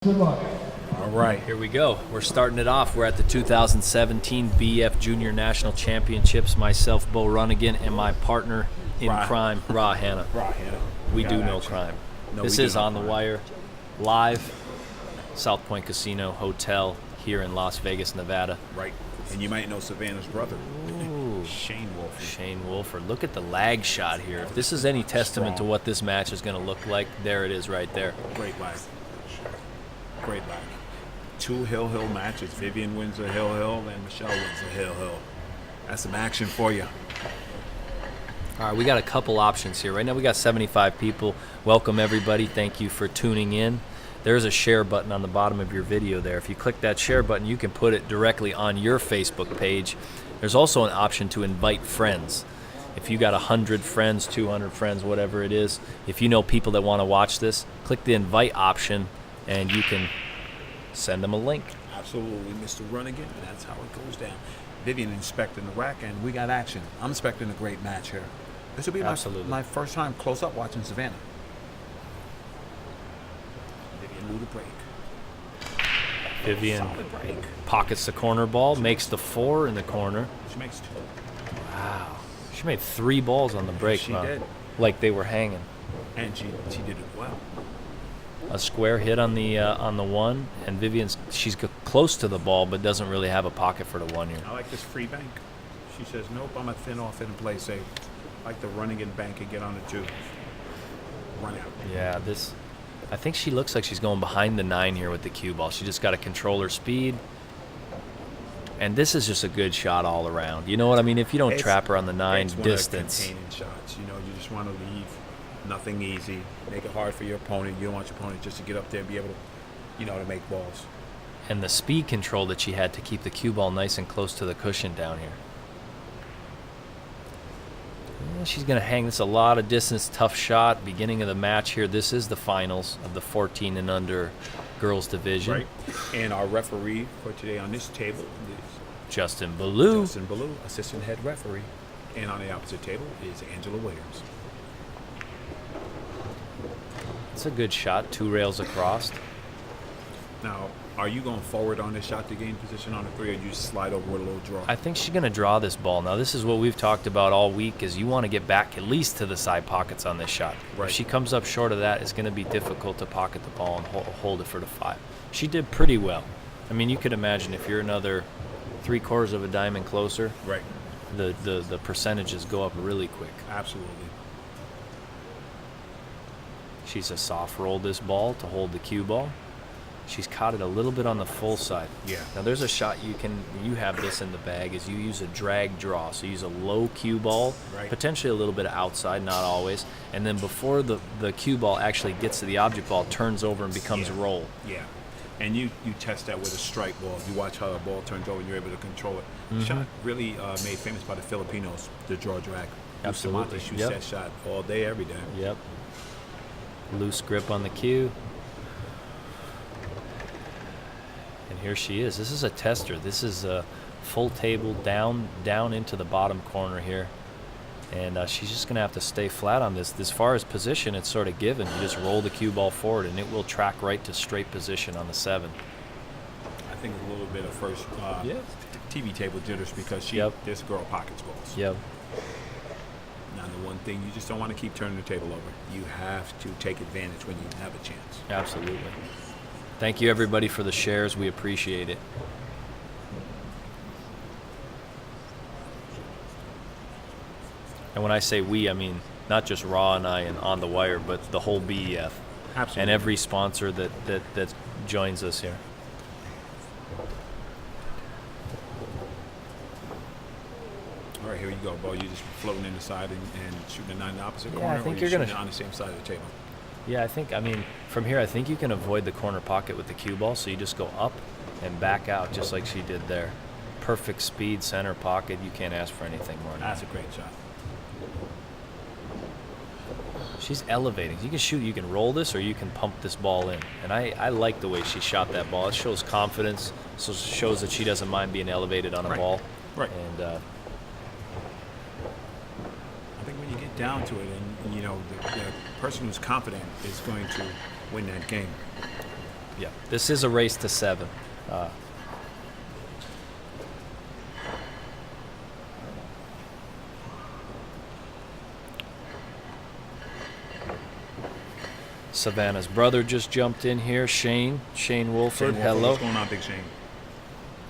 Good luck. All right, here we go. We're starting it off. We're at the 2017 BF Junior National Championships. Myself, Beau Runningen, and my partner in crime, HANNA. We do no crime. This is On the Wire, live, South Point Casino Hotel here in Las Vegas, Nevada. Right. And you might know Savannah's brother, Ooh, Shane Wolford. Shane Wolford. Look at the lag shot here. If this is any testament to what this match is going to look like, there it is right there. Great lag. Great lag. 2 hill matches. Vivian wins a hill, and Michelle wins a hill. That's some action for you. All right, we got a couple options here. Right now we got 75 people. Welcome, everybody. Thank you for tuning in. There's a share button on the bottom of your video there. If you click that share button, you can put it directly on your Facebook page. There's also an option to invite friends. If you got 100 friends, 200 friends, whatever it is, if you know people that want to watch this, click the invite option and you can send them a link. Absolutely, Mr. Runnigen. That's how it goes down. Vivian inspecting the rack, and we got action. I'm expecting a great match here. This will be my first time close up watching Savannah. Vivian knew the break. Vivian break. Pockets the corner ball, makes the 4 in the corner. She makes 2. Wow. She made 3 balls on the break. She did. Like they were hanging. And she did it well. A square hit on the 1, and Vivian's she's close to the ball, but doesn't really have a pocket for the 1 here. I like this free bank. She says, nope, I'm going to thin off it and play safe. I like the running in bank and get on it too. Run out. Yeah, I think she looks like she's going behind the 9 here with the cue ball. She just got to control her speed. And this is just a good shot all around. You know what I mean? If you don't trap her on the 9 distance. It's one of the containing shots. You know, you just want to leave nothing easy. Make it hard for your opponent. You don't want your opponent just to get up there and be able to, you know, to make balls. And the speed control that she had to keep the cue ball nice and close to the cushion down here. Yeah, she's going to hang this a lot of distance. Tough shot. Beginning of the match here. This is the finals of the 14 and under girls division. Right. And our referee for today on this table is Justin BEAU. Justin BEAU, assistant head referee. And on the opposite table is Angela Williams. It's a good shot. 2 rails across. Now, are you going forward on this shot to gain position on the 3, or you slide over with a little draw? I think she's going to draw this ball. Now, this is what we've talked about all week, is you want to get back at least to the side pockets on this shot. Right. If she comes up short of that, it's going to be difficult to pocket the ball and hold it for the 5. She did pretty well. I mean, you could imagine if you're another 3/4 of a diamond closer, right, the percentages go up really quick. Absolutely. She's a soft roll this ball to hold the cue ball. She's caught it a little bit on the full side. Yeah. Now there's a shot you have this in the bag, is you use a drag draw. So you use a low cue ball, right, potentially a little bit of outside, not always. And then before the cue ball actually gets to the object ball, turns over and becomes a roll. Yeah. And you test that with a strike ball. You watch how the ball turns over and you're able to control it. Mm-hmm. Shot really made famous by the Filipinos, the draw drag. Absolutely. Shoots that shot all day, every day. Yep. Loose grip on the cue. And here she is. This is a tester. This is a full table down into the bottom corner here. And she's just going to have to stay flat on this. As far as position, it's sort of given. You just roll the cue ball forward, and it will track right to straight position on the 7. I think a little bit of first TV table jitters because this girl pockets balls. Yep. Now, the one thing, you just don't want to keep turning the table over. You have to take advantage when you have a chance. Absolutely. Thank you, everybody, for the shares. We appreciate it. And when I say we, I mean not just Raw and I and On the Wire, but the whole BEF. Absolutely. And every sponsor that joins us here. All right, here you go, Beau. You're just floating in the side and shooting a 9 in the opposite Yeah, corner, I think or you're shooting gonna it on the same side of the table? Yeah, I mean, from here, I think you can avoid the corner pocket with the cue ball, so you just go up and back out, just like she did there. Perfect speed, center pocket. You can't ask for anything more than that. That's a great shot. She's elevating. You can shoot, you can roll this, or you can pump this ball in. And I like the way she shot that ball. It shows confidence, so it shows that she doesn't mind being elevated on a ball. Right. And I think when you get down to it, and you know, the person who's confident is going to win that game. Yeah, this is a race to 7. Savannah's brother just jumped in here, Shane Wolford. Hello. What's going on, Big Shane?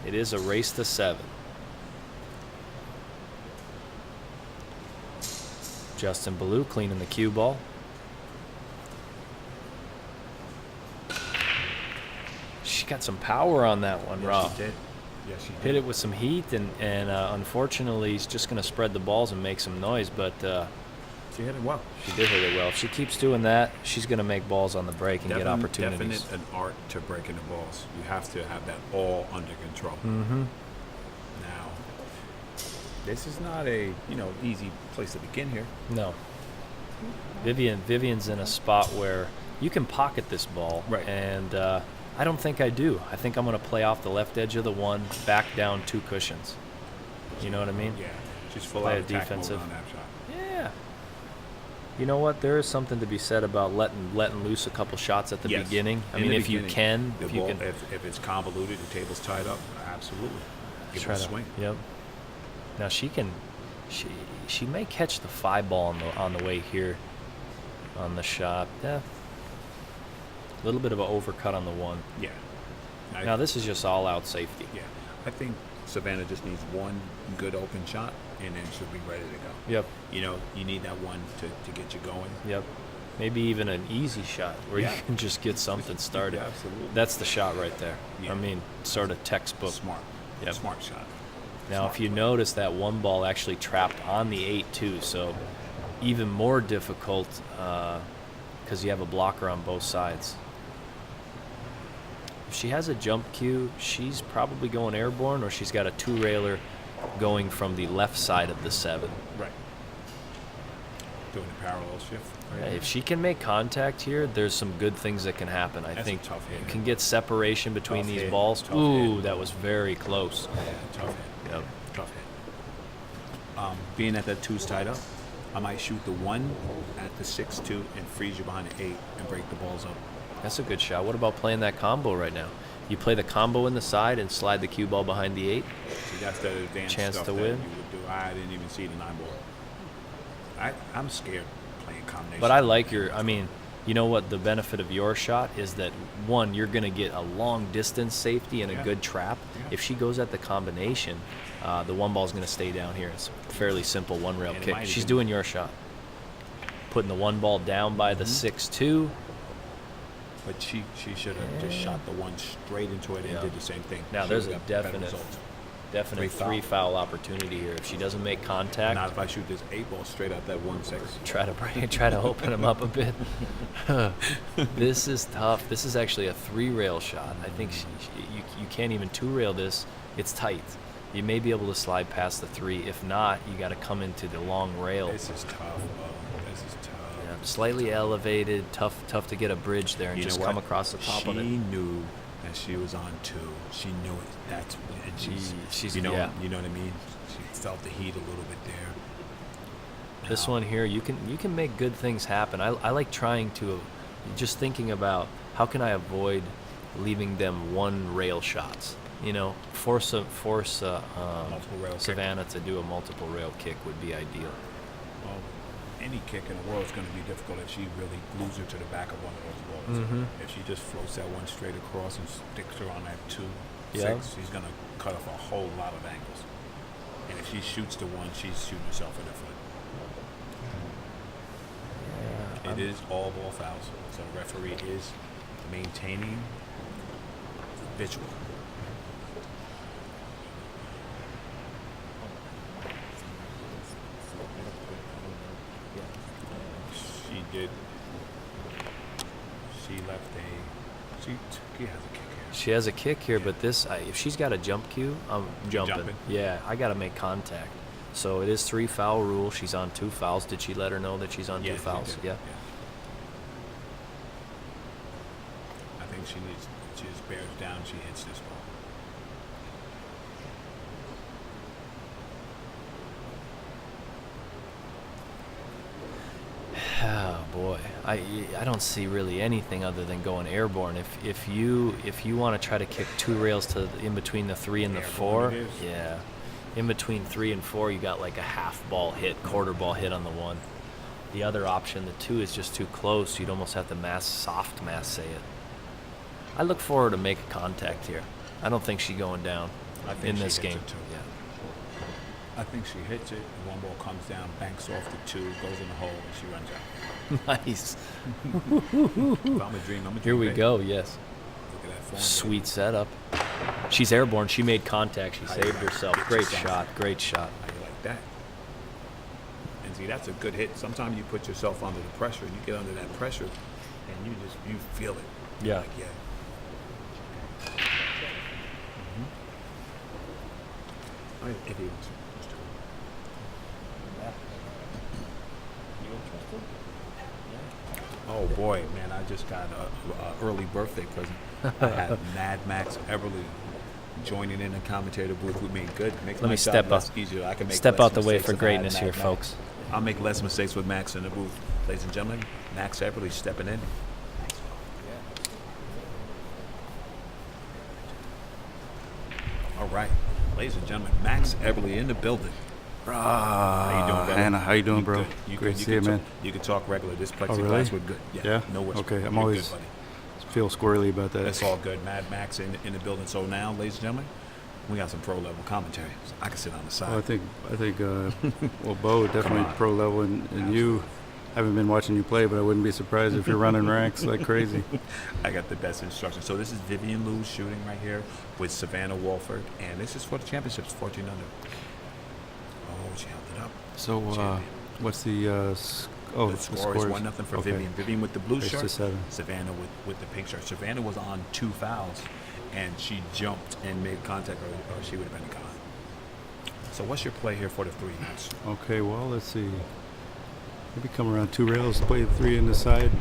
It is a race to 7. Justin BEAU cleaning the cue ball. She got some power on that one, Rob. She did. Yes, she did. Hit it with some heat, and unfortunately, he's just going to spread the balls and make some noise, but She hit it well. she did hit it well. If she keeps doing that, she's going to make balls on the break and get opportunities. Definite an art to breaking the balls. You have to have that all under control. Mm-hmm. Now, this is not a easy place to begin here. No. Vivian's in a spot where you can pocket this ball, Right. And I don't think I do. I think I'm going to play off the left edge of the 1, back down 2 cushions. You know what I mean? Yeah, just full Play out a attack defensive. mode on that shot. Yeah. You know what? There is something to be said about letting loose a couple shots at the Yes. beginning. I In mean, the if you beginning, can, the if you ball, can if it's convoluted, the table's tied up, absolutely. Give it try a to swing. Yep. Now she may catch the 5 ball on the way here on the shot. Yeah. A little bit of an overcut on the 1. Yeah. Now this is just all out safety. Yeah, I think Savannah just needs one good open shot, and then she'll be ready to go. Yep. You need that one to get you going. Yep. Maybe even an easy shot where Yeah. you can just get something started. Yeah, absolutely. That's the shot right there. Yeah. I mean, sort of textbook. Smart. Yep. Smart shot. Now, Smart if you play. notice, that 1 ball actually trapped on the 8 too, so even more difficult because you have a blocker on both sides. If she has a jump cue, she's probably going airborne, or she's got a 2-railer going from the left side of the 7. Right. Doing a parallel shift. Yeah, if she can make contact here, there's some good things that can happen. I That's a think tough hit. you can get separation between Tough these hit. balls. Tough Ooh, hit. that was very close. Yeah, tough hit. Yep. Tough hit. Being that that 2's tied up, I might shoot the 1 at the 6-2 and freeze you behind the 8 and break the balls up. That's a good shot. What about playing that combo right now? You play the combo in the side and slide the cue ball behind the 8. See, that's the advanced Chance stuff to that win. you would do. I didn't even see the 9 ball. I'm scared playing combination. But I like I mean, you know what the benefit of your shot is that, 1, you're going to get a long distance safety and a Yeah. good trap. Yeah. If she goes at the combination, the 1 ball's going to stay down here. It's a fairly simple 1-rail And it kick. might She's even- doing your shot. Putting the 1 ball down by the 6-2. But she should have just shot the 1 straight into it and Yeah. did the same thing. Now She there's a would've got better definite results. 3 foul opportunity here. If she doesn't make contact, Not if I shoot this 8 ball straight out that 1-6. try to open him up a bit. This is tough. This is actually a 3-rail shot. I think you can't even 2-rail this. It's tight. You may be able to slide past the 3. If not, you got to come into the long rail. This is tough. This is tough. Yeah, slightly elevated, tough to get a bridge there and You just know come what? across the top of it. She knew that she was on 2. She knew it. That's and She's you know yeah. you know what I mean. She felt the heat a little bit there. This Now, one here, you can make good things happen. I like trying to, just thinking about how can I avoid leaving them 1-rail shots. You know, force multiple rail kick. Savannah to do a multiple rail kick would be ideal. Well, any kick in the world is going to be difficult if she really glues her to the back of one of those balls. Mhm. If she just floats that 1 straight across and sticks her on that 2-6, Yeah. she's going to cut off a whole lot of angles. And if she shoots the 1, she's shooting herself in the foot. Yeah, It is all ball fouls, so the referee is maintaining visual. She did. She left a. She has a kick here. She has a kick here, but this, if she's got a jump cue, I'm jumping. Jumping? Yeah, I got to make contact. So it is 3-foul rule. She's on 2 fouls. Did she let her know that she's on 2 Yes, she fouls? did, Yeah. I think she needs. She just bears down. She hits this ball. Oh boy. I don't see really anything other than going airborne. If you want to try to kick 2 rails to in between the 3 and the 4, yeah, in between 3 and 4, you got like a half ball hit, quarter ball hit on the 1. The other option, the 2, is just too close. You'd almost have to soft mass say it. I look forward to make a contact here. I don't think she's going down in this game. Yeah. I think she hits it, the 1 ball comes down, banks off the 2, goes in the hole, and she runs out. Nice. I'm a dream. Here we go, yes. Look at that form, Sweet baby. setup. She's airborne. She made contact. She saved herself. Great shot. Great shot. How you like that? And see, that's a good hit. Sometimes you put yourself under the pressure. You get under that pressure, and you feel it. Yeah. Like, yeah. If he wants to. Oh boy, man! I just got a early birthday present. I had Mad Max Everly joining in the commentator booth with me. Good. Makes Let my me job step less up. easier. I can make Step less out the way mistakes for if I had greatness Mad here, Max. folks. I'll make less mistakes with Max in the booth. Ladies and gentlemen, Max Everly stepping in. All right, ladies and gentlemen, Max Everly in the building. How you doing, brother? Hannah, how you doing, bro? Good. Great good. to see you, man. You can talk regular. This plexiglass, really? we're good. Yeah? No worries. Okay, I'm You're always good, buddy. feel squirrely about that. That's all good. Mad Max in the building. So now, ladies and gentlemen, we got some pro level commentary. So I can sit on the side. Well, I think, well, Bo definitely pro level, and you haven't been watching you play, but I wouldn't be surprised if you're running ranks like crazy. I got the best instructions. So this is Vivian Lou's shooting right here with Savannah Wolford, and this is for the championships, 14 under. Oh, she held it up. So, what's the The score is scores. 1-0 for Okay. Vivian. Vivian with the blue Race shirt. to 7. Savannah with the pink shirt. Savannah was on 2 fouls, and she jumped and made contact, or she would have been gone. So what's your play here for the 3 match? Okay, well, let's see. Maybe come around 2 rails, play the 3 in the side.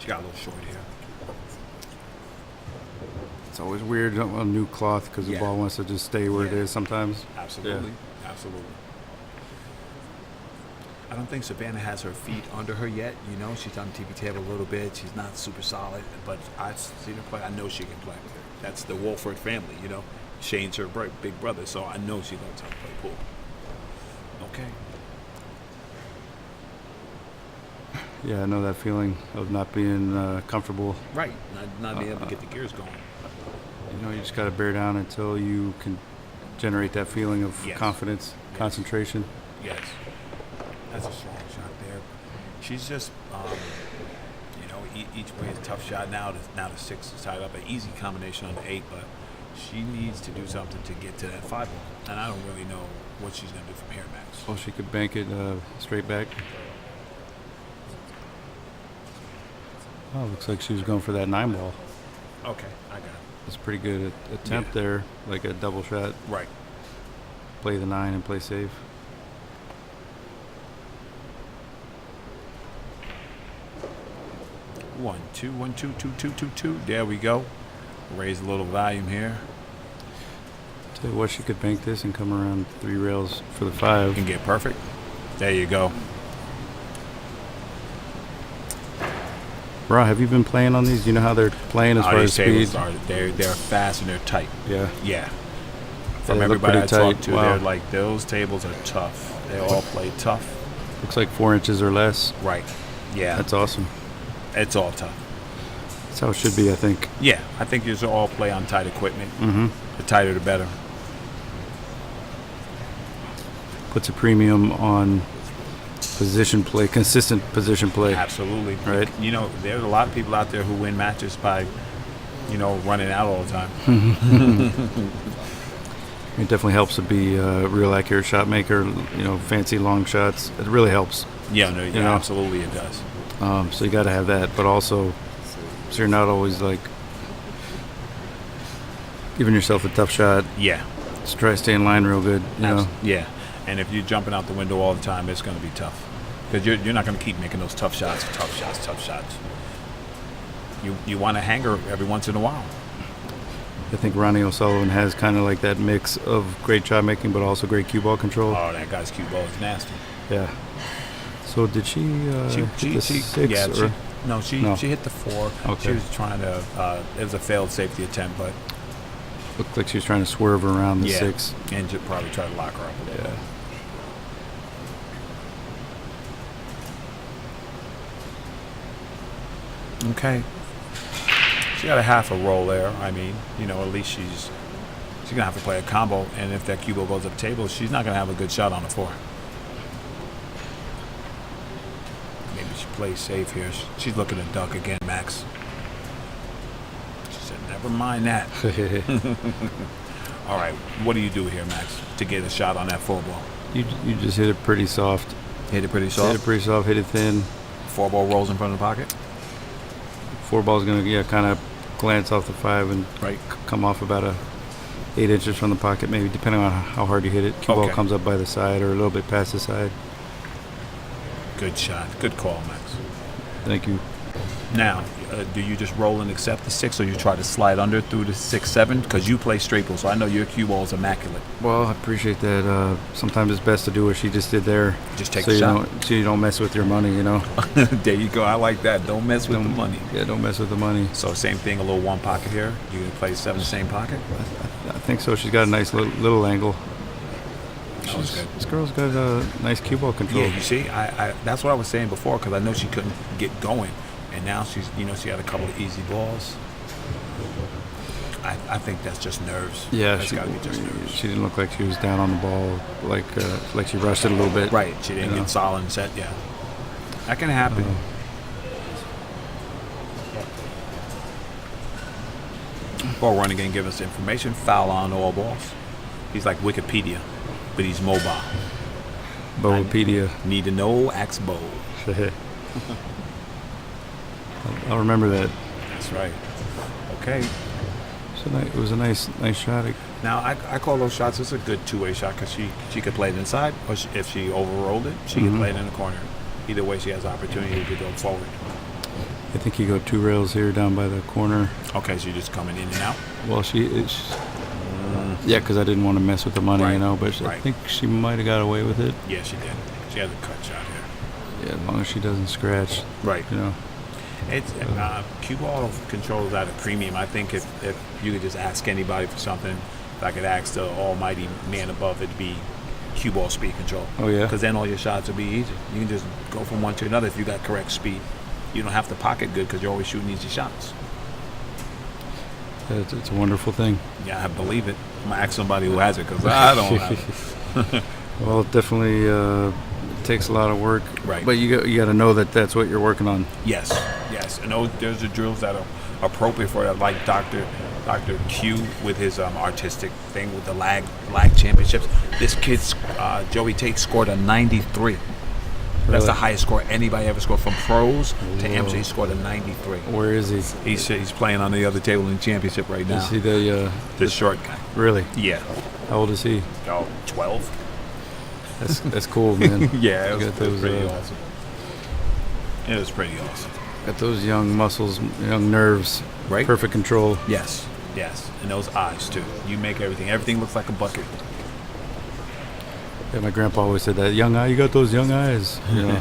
She got a little short here. It's always weird on a new cloth because Yeah. the ball wants to just stay where it Yeah. is sometimes. Absolutely. Absolutely. I don't think Savannah has her feet under her yet. You know, she's on the TV table a little bit. She's not super solid, but I've seen her play. I know she can play. That's the Wolford family, you know. Shane's her big brother, so I know she knows how to play pool. Okay. Yeah, I know that feeling of not being comfortable. Right. Not being able to get the gears going. You know, you just got to bear down until you can generate that feeling of Yes. confidence, Yes. concentration. Yes. That's a strong shot there. She's just, you know, each way is a tough shot. Now the 6 is tied up. An easy combination on the 8, but she needs to do something to get to that 5 ball. And I don't really know what she's going to do from here, Max. Oh, she could bank it straight back. Oh, looks like she was going for that 9 ball. Okay, I got it. It's a pretty good attempt there, like a double shot. Right. Play the 9 and play safe. One, two, 1, 2, 2, 2, 2, 2. There we go. Raise a little volume here. Tell you what, she could bank this and come around 3 rails for the 5. Can get perfect. There you go. Bro, have you been playing on these? Do you know how they're playing as far as These speed? tables are they're fast and they're tight. Yeah. Yeah. From They look everybody I pretty talked tight. to, Wow. they're like, those tables are tough. They all play tough. Looks like 4 inches or less. Right. Yeah. That's awesome. It's all tough. That's how it should be, I think. Yeah. I think you should all play on tight equipment. Mm-hmm. The tighter, the better. Puts a premium on position play, consistent position play. Absolutely. Right. You know, there's a lot of people out there who win matches by, you know, running out all the time. It definitely helps to be a real accurate shot maker, you know, fancy long shots. It really helps. Yeah, no, You know. absolutely it does. So you got to have that, but also, so you're not always like giving yourself a tough shot. Yeah. Just try to stay in line real good, you know. Yeah. And if you're jumping out the window all the time, it's going to be tough. Because you're not going to keep making those tough shots. You want a hanger every once in a while. I think Ronnie O'Sullivan has kind of like that mix of great shot making, but also great cue ball control. Oh, that guy's cue ball is nasty. Yeah. So did she, hit the 6? Yeah, or? No, she hit the 4. Okay. She was trying to. It was a failed safety attempt, but Looked like she was trying to swerve around the 6. and probably try to lock her up a little bit. Okay. She got a half a roll there. I mean, you know, at least she's gonna have to play a combo, and if that cue ball goes up table, she's not gonna have a good shot on the 4. Maybe she plays safe here. She's looking to duck again, Max. She said, "Never mind that." All right, what do you do here, Max, to get a shot on that 4 ball? You just hit it pretty soft. Hit it pretty Hit soft. it pretty soft. Hit it thin. 4 ball rolls in front of the pocket. 4 ball's gonna kind of glance off the 5 and Right. come off about 8 inches from the pocket, maybe depending on how hard you hit it. Cue ball Okay. comes up by the side or a little bit past the side. Good shot. Good call, Max. Thank you. Now, do you just roll and accept the 6, or you try to slide under through the 6-7? Because you play straight ball, so I know your cue ball is immaculate. Well, I appreciate that. Sometimes it's best to do what she just did there. Just take so the you shot. don't, so you don't mess with your money, you know. There you go. I like that. Don't mess with the money. Yeah, don't mess with the money. So same thing, a little 1 pocket here. You gonna play 7 the same pocket? I think so. She's got a nice little angle. That was good. This girl's got a nice cue ball control. Yeah, you see, I that's what I was saying before, because I know she couldn't get going, and now she's, you know, she had a couple of easy balls. I think that's just nerves. Yeah, That's gotta be just nerves. she didn't look like she was down on the ball, like she rushed it a little bit. Right, she didn't you know. get solid and set. Yeah, that can happen. Ball running again, give us information. Foul on all balls. He's like Wikipedia, but he's mobile. Bowopedia. Need to know, ask Bo. I'll remember that. That's right. Okay. So it was a nice shot. Now I call those shots. It's a good two-way shot because she could play it inside, or if she overrolled it, she could play it in the corner. Either way, she has opportunity to go forward. I think you go 2 rails here down by the corner. Okay, so you're just coming in and out. Well, yeah, because I didn't want to mess with the money, Right, you know. But I right. think she might have got away with it. Yeah, she did. She has a cut shot here. Yeah, as long as she doesn't scratch. Right. You know. It's cue ball control is at a premium. I think if you could just ask anybody for something, if I could ask the almighty man above, it'd be cue ball speed control. Oh yeah. Because then all your shots will be easy. You can just go from one to another if you got correct speed. You don't have to pocket good because you're always shooting easy shots. It's a wonderful thing. Yeah, I believe it. I'm gonna ask somebody who has it because I don't have it. Well, it definitely takes a lot of work. Right. But you got to know that that's what you're working on. Yes, yes. And there's the drills that are appropriate for that, like Dr. Q with his artistic thing with the lag championships. This kid's Joey Tate scored a 93. That's Really? the highest score anybody ever scored from pros to amateur. He scored a 93. Where is he? He's playing on the other table in the championship right now. Is he the short guy. really? Yeah. How old is he? Oh, 12. That's cool, man. Yeah, You it got was those, pretty awesome. It was pretty awesome. Got those young muscles, young nerves. Right? Perfect control. Yes, yes. And those eyes, too. You make everything looks like a bucket. Yeah, my grandpa always said that. Young eye, you got those young eyes. You know.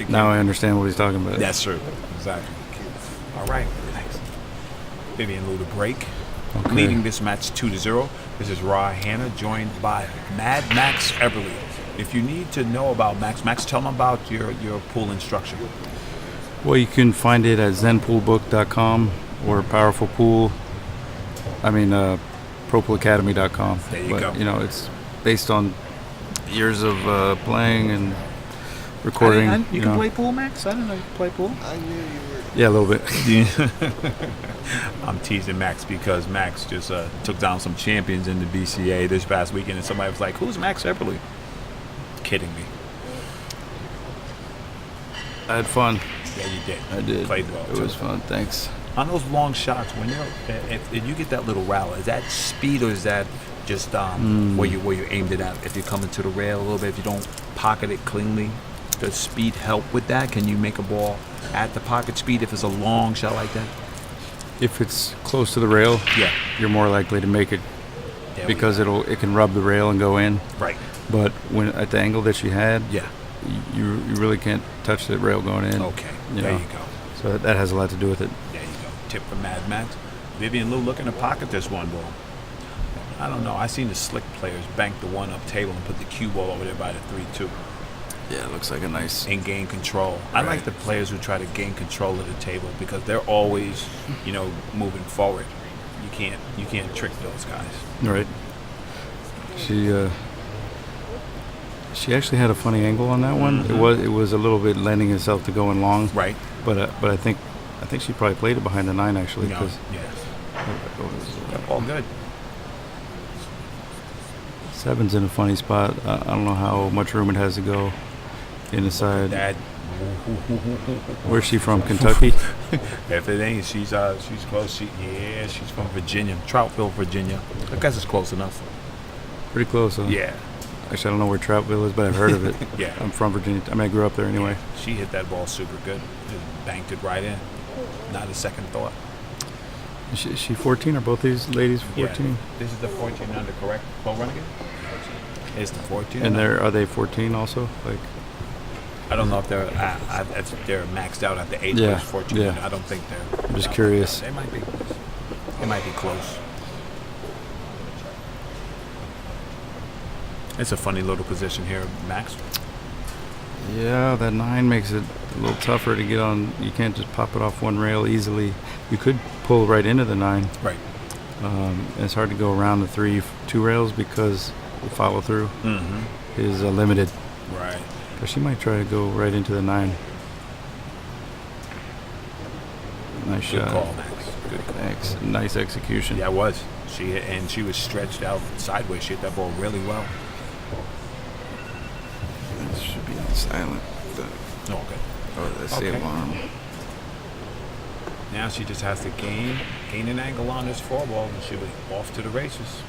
Now I understand what he's talking about. That's true. Exactly. All right. Thanks. Vivian Lou to break. Okay. Leading this match 2-0. This is HANNA joined by Mad Max Eberly. If you need to know about Max, tell them about your pool instruction. Well, you can find it at zenpoolbook.com or ProPoolAcademy.com. There you But, go. You know, it's based on years of playing and recording. You can play pool, Max? I didn't know you could play pool. I knew you were. Yeah, a little bit. I'm teasing Max because Max just took down some champions in the BCA this past weekend, and somebody was like, "Who's Max Eberly?" Kidding me. I had fun. Yeah, you did. I did. Played well. It too. was fun. Thanks. On those long shots, when if you get that little rattle, is that speed or is that just where you aimed it at? If you're coming to the rail a little bit, if you don't pocket it cleanly, does speed help with that? Can you make a ball at the pocket speed if it's a long shot like that? If it's close to the rail, Yeah. you're more likely to make it There we because it can rub the rail and go in. go. Right. But when at the angle that she had, Yeah. you really can't touch the rail going in. Okay, You there know? you go. So that has a lot to do with it. There you go. Tip from Mad Max. Vivian Lou looking to pocket this one ball. I don't know. I seen the slick players bank the one-up table and put the cue ball over there by the 3-2 Yeah, it looks like a nice. and gain control. I Right. like the players who try to gain control of the table because they're always, moving forward. You can't trick those guys. Right. She actually had a funny angle on that one. Mhm. It was a little bit lending itself to going long. Right. But I think she probably played it behind the 9 actually No. because Yes. All good. 7's in a funny spot. I don't know how much room it has to go in the side. That. Where's she from? Kentucky? If it ain't, she's close. She's from Virginia, Troutville, Virginia. I guess it's close enough. Pretty close. Huh? Yeah. Actually, I don't know where Troutville is, but I've heard of it. Yeah. I'm from Virginia. I mean, I grew up there anyway. She hit that ball super good. Just banked it right in. Not a second thought. Is she 14? Are both these ladies 14? Yeah. This is the 14 under, correct? Ball running? It's the 14. And are they 14 also? Like, I don't know if they're they're maxed out at the 8 Yeah, 14. yeah. I don't think they're. I'm just no, curious. They might be. It might be close. It's a funny little position here, Max. yeah, that 9 makes it a little tougher to get on. You can't just pop it off one rail easily. You could pull right into the 9. Right. It's hard to go around the 2 rails because the follow through Mm-hmm. is limited. Right. But she might try to go right into the 9. Nice Good shot. call, Max. Good call. Nice execution. Yeah, it was. She was stretched out sideways. She hit that ball really well. This should be on silent. Oh, okay. Oh, that's the Okay. alarm. Now she just has to gain an angle on this 4 ball, and she'll be off to the races.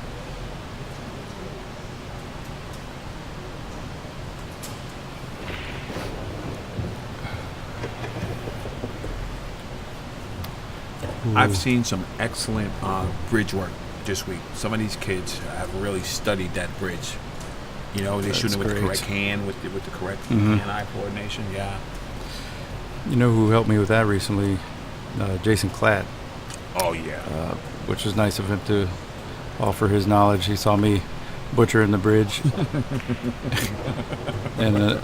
I've seen some excellent bridge work this week. Some of these kids have really studied that bridge. They're That's shooting with the great. correct hand, with the correct Mhm. hand-eye coordination. Yeah. You know who helped me with that recently? Jason Klatt, Oh yeah. which was nice of him to offer his knowledge. He saw me butchering the bridge. And,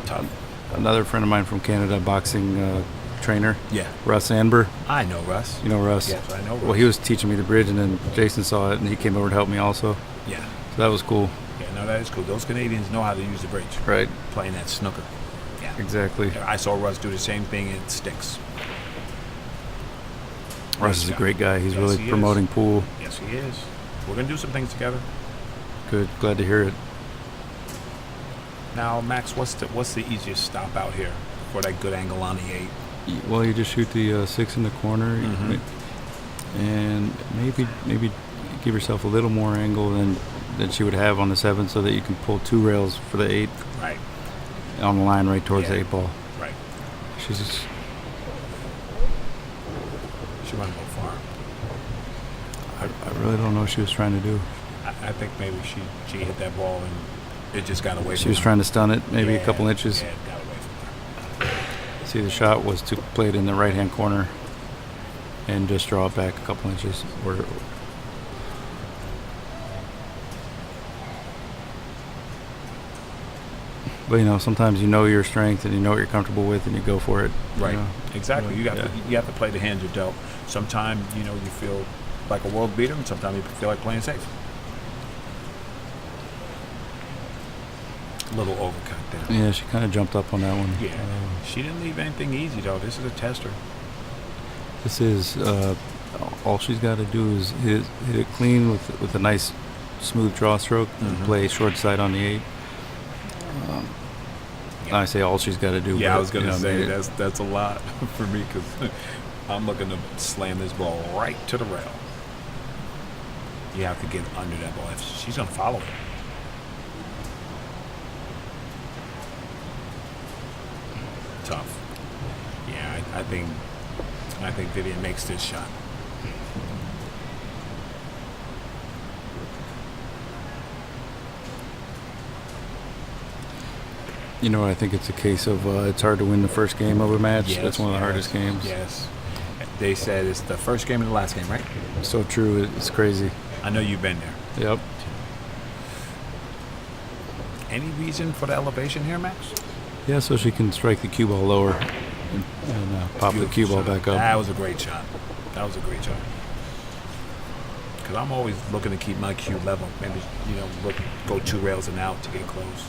Tough. another friend of mine from Canada, boxing trainer, Yeah. Russ Anber. I know Russ. You know Russ? Yes, I know Russ. Well, he was teaching me the bridge, and then Jason saw it, and he came over to help me also. Yeah. So that was cool. Yeah, no, that is cool. Those Canadians know how to use the bridge. Right. Playing that snooker. Yeah. Exactly. I saw Russ do the same thing in sticks. Russ is a great guy. He's Yes, really he is. promoting pool. Yes, he is. We're going to do some things together. Good. Glad to hear it. Now, Max, what's the easiest stop out here for that good angle on the 8? Well, you just shoot the 6 in the corner, Mhm. and maybe give yourself a little more angle than she would have on the 7, so that you can pull 2 rails for the 8 Right. on the line right towards Yeah. the 8 ball. Right. She's just, She went a little far. I really don't know what she was trying to do. I think maybe she hit that ball and it just got away from her. She was trying to stun it, maybe a couple inches. Yeah, it got away from her. See, the shot was to play it in the right-hand corner and just draw it back a couple inches. But sometimes you know your strength and you know what you're comfortable with, and you go for it. Right. You know? Exactly. You Yeah. have to play the hand you're dealt. Sometimes you feel like a world beater, and sometimes you feel like playing safe. Little overcut there. Yeah, she kind of jumped up on that one. Yeah. She didn't leave anything easy though. This is a tester. This is all she's got to do is hit it clean with a nice smooth draw stroke and Mhm. play short side on the 8. I say all she's got to do. Yeah, but, I was gonna say I mean, that's a lot for me because I'm looking to slam this ball right to the rail. You have to get under that ball. She's gonna follow it. Tough. Yeah, I think Vivian makes this shot. You know, I think it's a case of it's hard to win the first game of a match. Yes, That's one of the yes, hardest games. Yes. They said it's the first game and the last game, right? So true. It's crazy. I know you've been there. Yep. Any reason for the elevation here, Max? Yeah, so she can strike the cue ball lower and pop the Beautiful cue ball shot. back up. That was a great shot. That was a great shot. Because I'm always looking to keep my cue level. Maybe, go 2 rails and out to get close.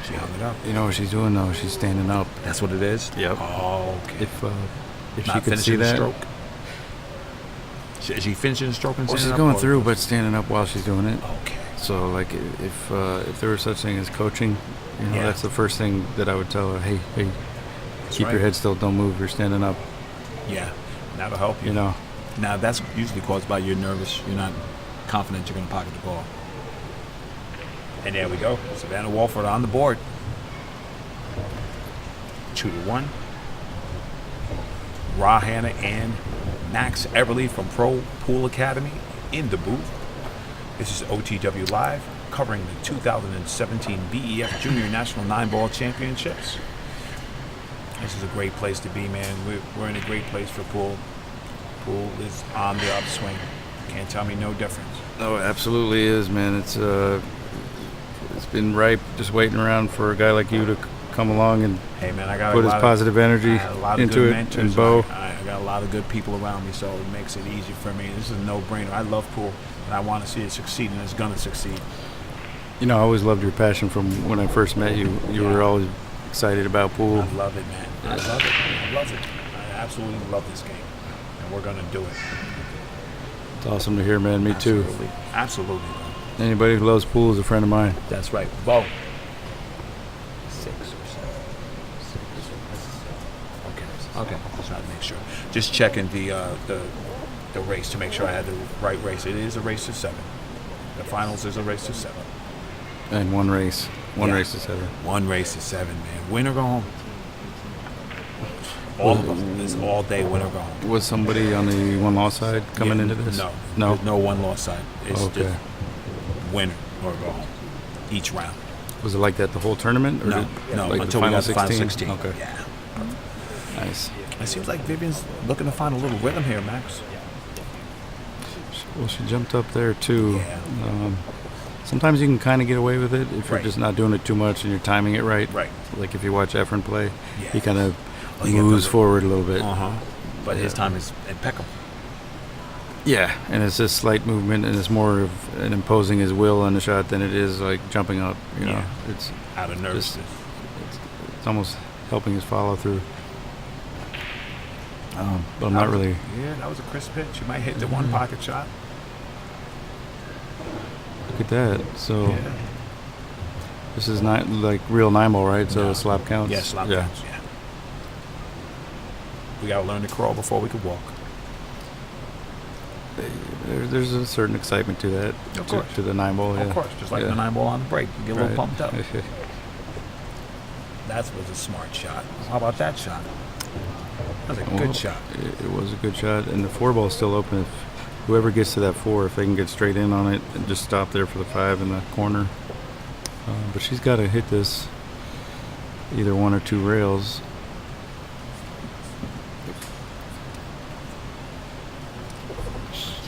She hung it up. You know what she's doing though? She's standing up. That's what it is? Yep. Oh, okay. If Not she could see finishing the that. stroke. Is she finishing the stroke and Well, standing she's up, going or- through, but standing up while she's doing it. Okay. So, like, if there was such thing as coaching, Yeah. that's the first thing that I would tell her. Hey, keep right. your head still. Don't move. You're standing up. Yeah. That'll help you. You know. Now, that's usually caused by you're nervous. You're not confident you're going to pocket the ball. And there we go. Savannah Wolford on the board. 2-1. HANNA and Max Everly from Pro Pool Academy in the booth. This is OTW Live, covering the 2017 BEF Junior National 9-Ball Championships. This is a great place to be, man. We're in a great place for pool. Pool is on the upswing. Can't tell me no difference. Oh, it absolutely is, man. It's been ripe, just waiting around for a guy like you to come along and Hey, man, I got put a his lot positive energy a lot of into good it. mentors. And BEAU. I got a lot of good people around me, so it makes it easy for me. This is a no-brainer. I love pool, and I want to see it succeed, and it's going to succeed. You know, I always loved your passion from when I first met you. You were always excited about pool. I love it, man. I love it. I love it. I absolutely love this game, and we're going to do it. It's awesome to hear, man. Me too. Absolutely. Absolutely, bro. Anybody who loves pool is a friend of mine. That's right. Bo. 6 or 7. Okay. Just trying to make sure. Just checking the race to make sure I had the right race. It is a race to 7. The finals is a race to 7. And one race. One Yeah. race to 7. One race to 7, man. Win or go home. All of them. It's all day win or go home. Was somebody on the one-loss side coming into this? No. No? There's no one-loss side. It's Okay. just winner or go home. Each round. Was it like that the whole tournament? Or No, did, no, like until the we got to final final 16? 16. Okay. Yeah. Nice. It seems like Vivian's looking to find a little rhythm here, Max. Well, she jumped up there too. Yeah. Sometimes you can kind of get away with it if you're Right. just not doing it too much and you're timing it right. Right. Like if you watch Efren play, Yeah. he kind of you get moves the- forward a little bit. Uh-huh. But his time is impeccable. Yeah, and it's just slight movement, and it's more of an imposing his will on the shot than it is like jumping up. You know, Yeah. it's Out of nervousness. it's almost helping his follow through. But I'm not really. Yeah, that was a crisp pitch. You might hit the one pocket shot. Look at that. So Yeah. this is not like real 9-ball, right? So No. slap counts. Yeah, slap counts. Yeah. We gotta learn to crawl before we could walk. There's a certain excitement to that. Of course. To the 9-ball. Yeah. Of course, just like Yeah. the 9-ball on the break, you get a little Right. pumped up. That was a smart shot. How about that shot? That was a Well, good shot. It was a good shot, and the 4-ball is still open. If whoever gets to that 4, if they can get straight in on it and just stop there for the 5 in the corner. But she's got to hit this either 1 or 2 rails.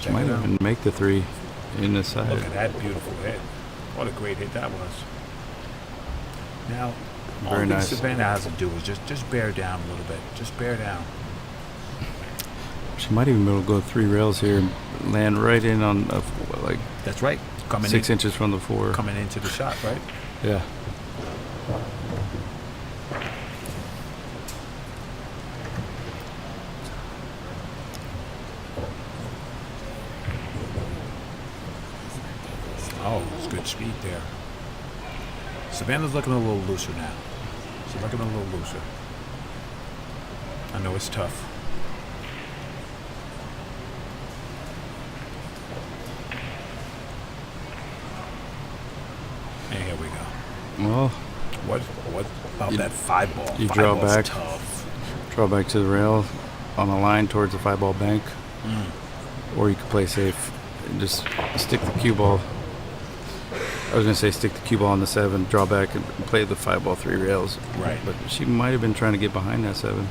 She might even make the 3 in the side. Look at that beautiful hit. What a great hit that was. Now, all Very that nice. Savannah has to do is just bear down a little bit. Just bear down. She might even be able to go 3 rails here and land right in on like That's right. Coming 6 in, inches from the 4. coming into the shot, right? Yeah. Oh, it's good speed there. Savannah's looking a little looser now. She's looking a little looser. I know it's tough. And here we go. Well, What about You- that 5-ball? you 5 draw ball's back. tough. draw back to the rail on the line towards the 5-ball bank. Or you could play safe and just stick the cue ball I was gonna say stick the cue ball on the 7, draw back, and play the 5 ball 3 rails. Right. But she might have been trying to get behind that 7.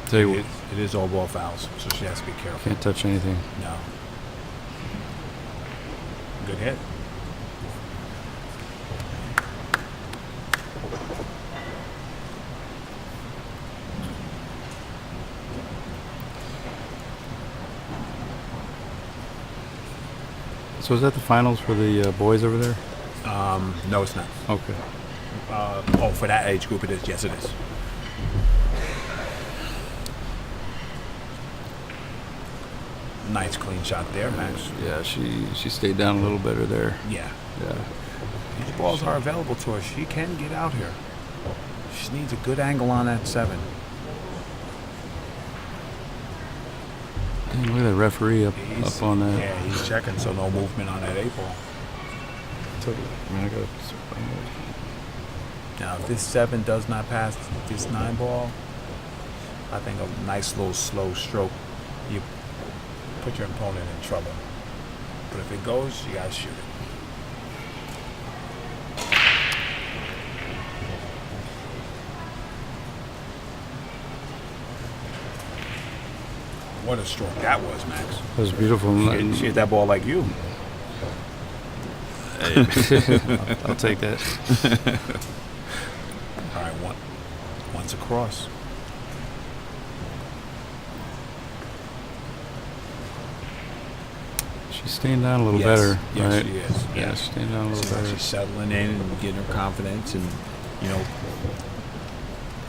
Tell you what, It is all ball fouls, so she has to be careful. can't touch anything. No. Good hit. So is that the finals for the boys over there? No, it's not. Okay. For that age group, it is. Yes, it is. Nice clean shot there, Max. Yeah, she stayed down a little better there. Yeah. Yeah. These balls are available to her. She can get out here. She needs a good angle on that 7. Dang, look at that referee up on that. Yeah, he's checking, so no movement on that 8 ball. Man, I got Now, if this 7 does not pass this 9 ball, I think a nice little slow stroke, you put your opponent in trouble. But if it goes, you gotta shoot it. What a stroke that was, Max. That was beautiful. She hit that ball like you. I'll take that. All right, once across. She's staying down a little Yes. better. Yes, right? she is. Yeah, Yes. she's staying down a little better. She's settling in and getting her confidence and,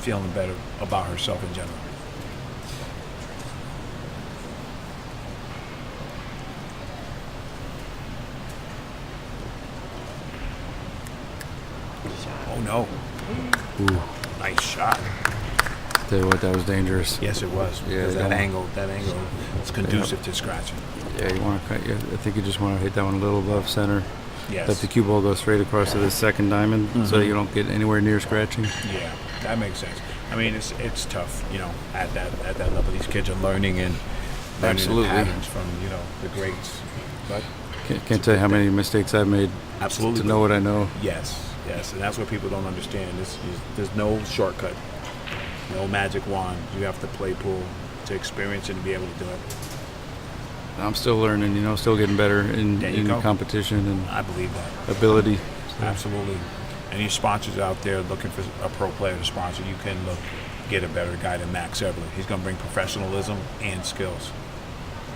feeling better about herself in general. Oh, no. Ooh, Nice shot. tell you what, that was dangerous. Yes, it was. Yeah, Because that that one- angle is conducive to scratching. Yeah, you want to. I think you just want to hit that one a little above center. Yes. Let the cue ball go straight across to the second diamond, so you don't get anywhere near scratching. Yeah, that makes sense. I mean, it's tough, at that level. These kids are learning and learning Absolutely. the patterns from the greats. But Can't tell you how many mistakes I've made absolutely, to know what I know. Yes, and that's what people don't understand. There's no shortcut, no magic wand. You have to play pool to experience it and be able to do it. I'm still learning, still getting better in go. competition and I believe that. ability. Absolutely. Any sponsors out there looking for a pro player to sponsor, you can get a better guy than Max Everly. He's going to bring professionalism and skills.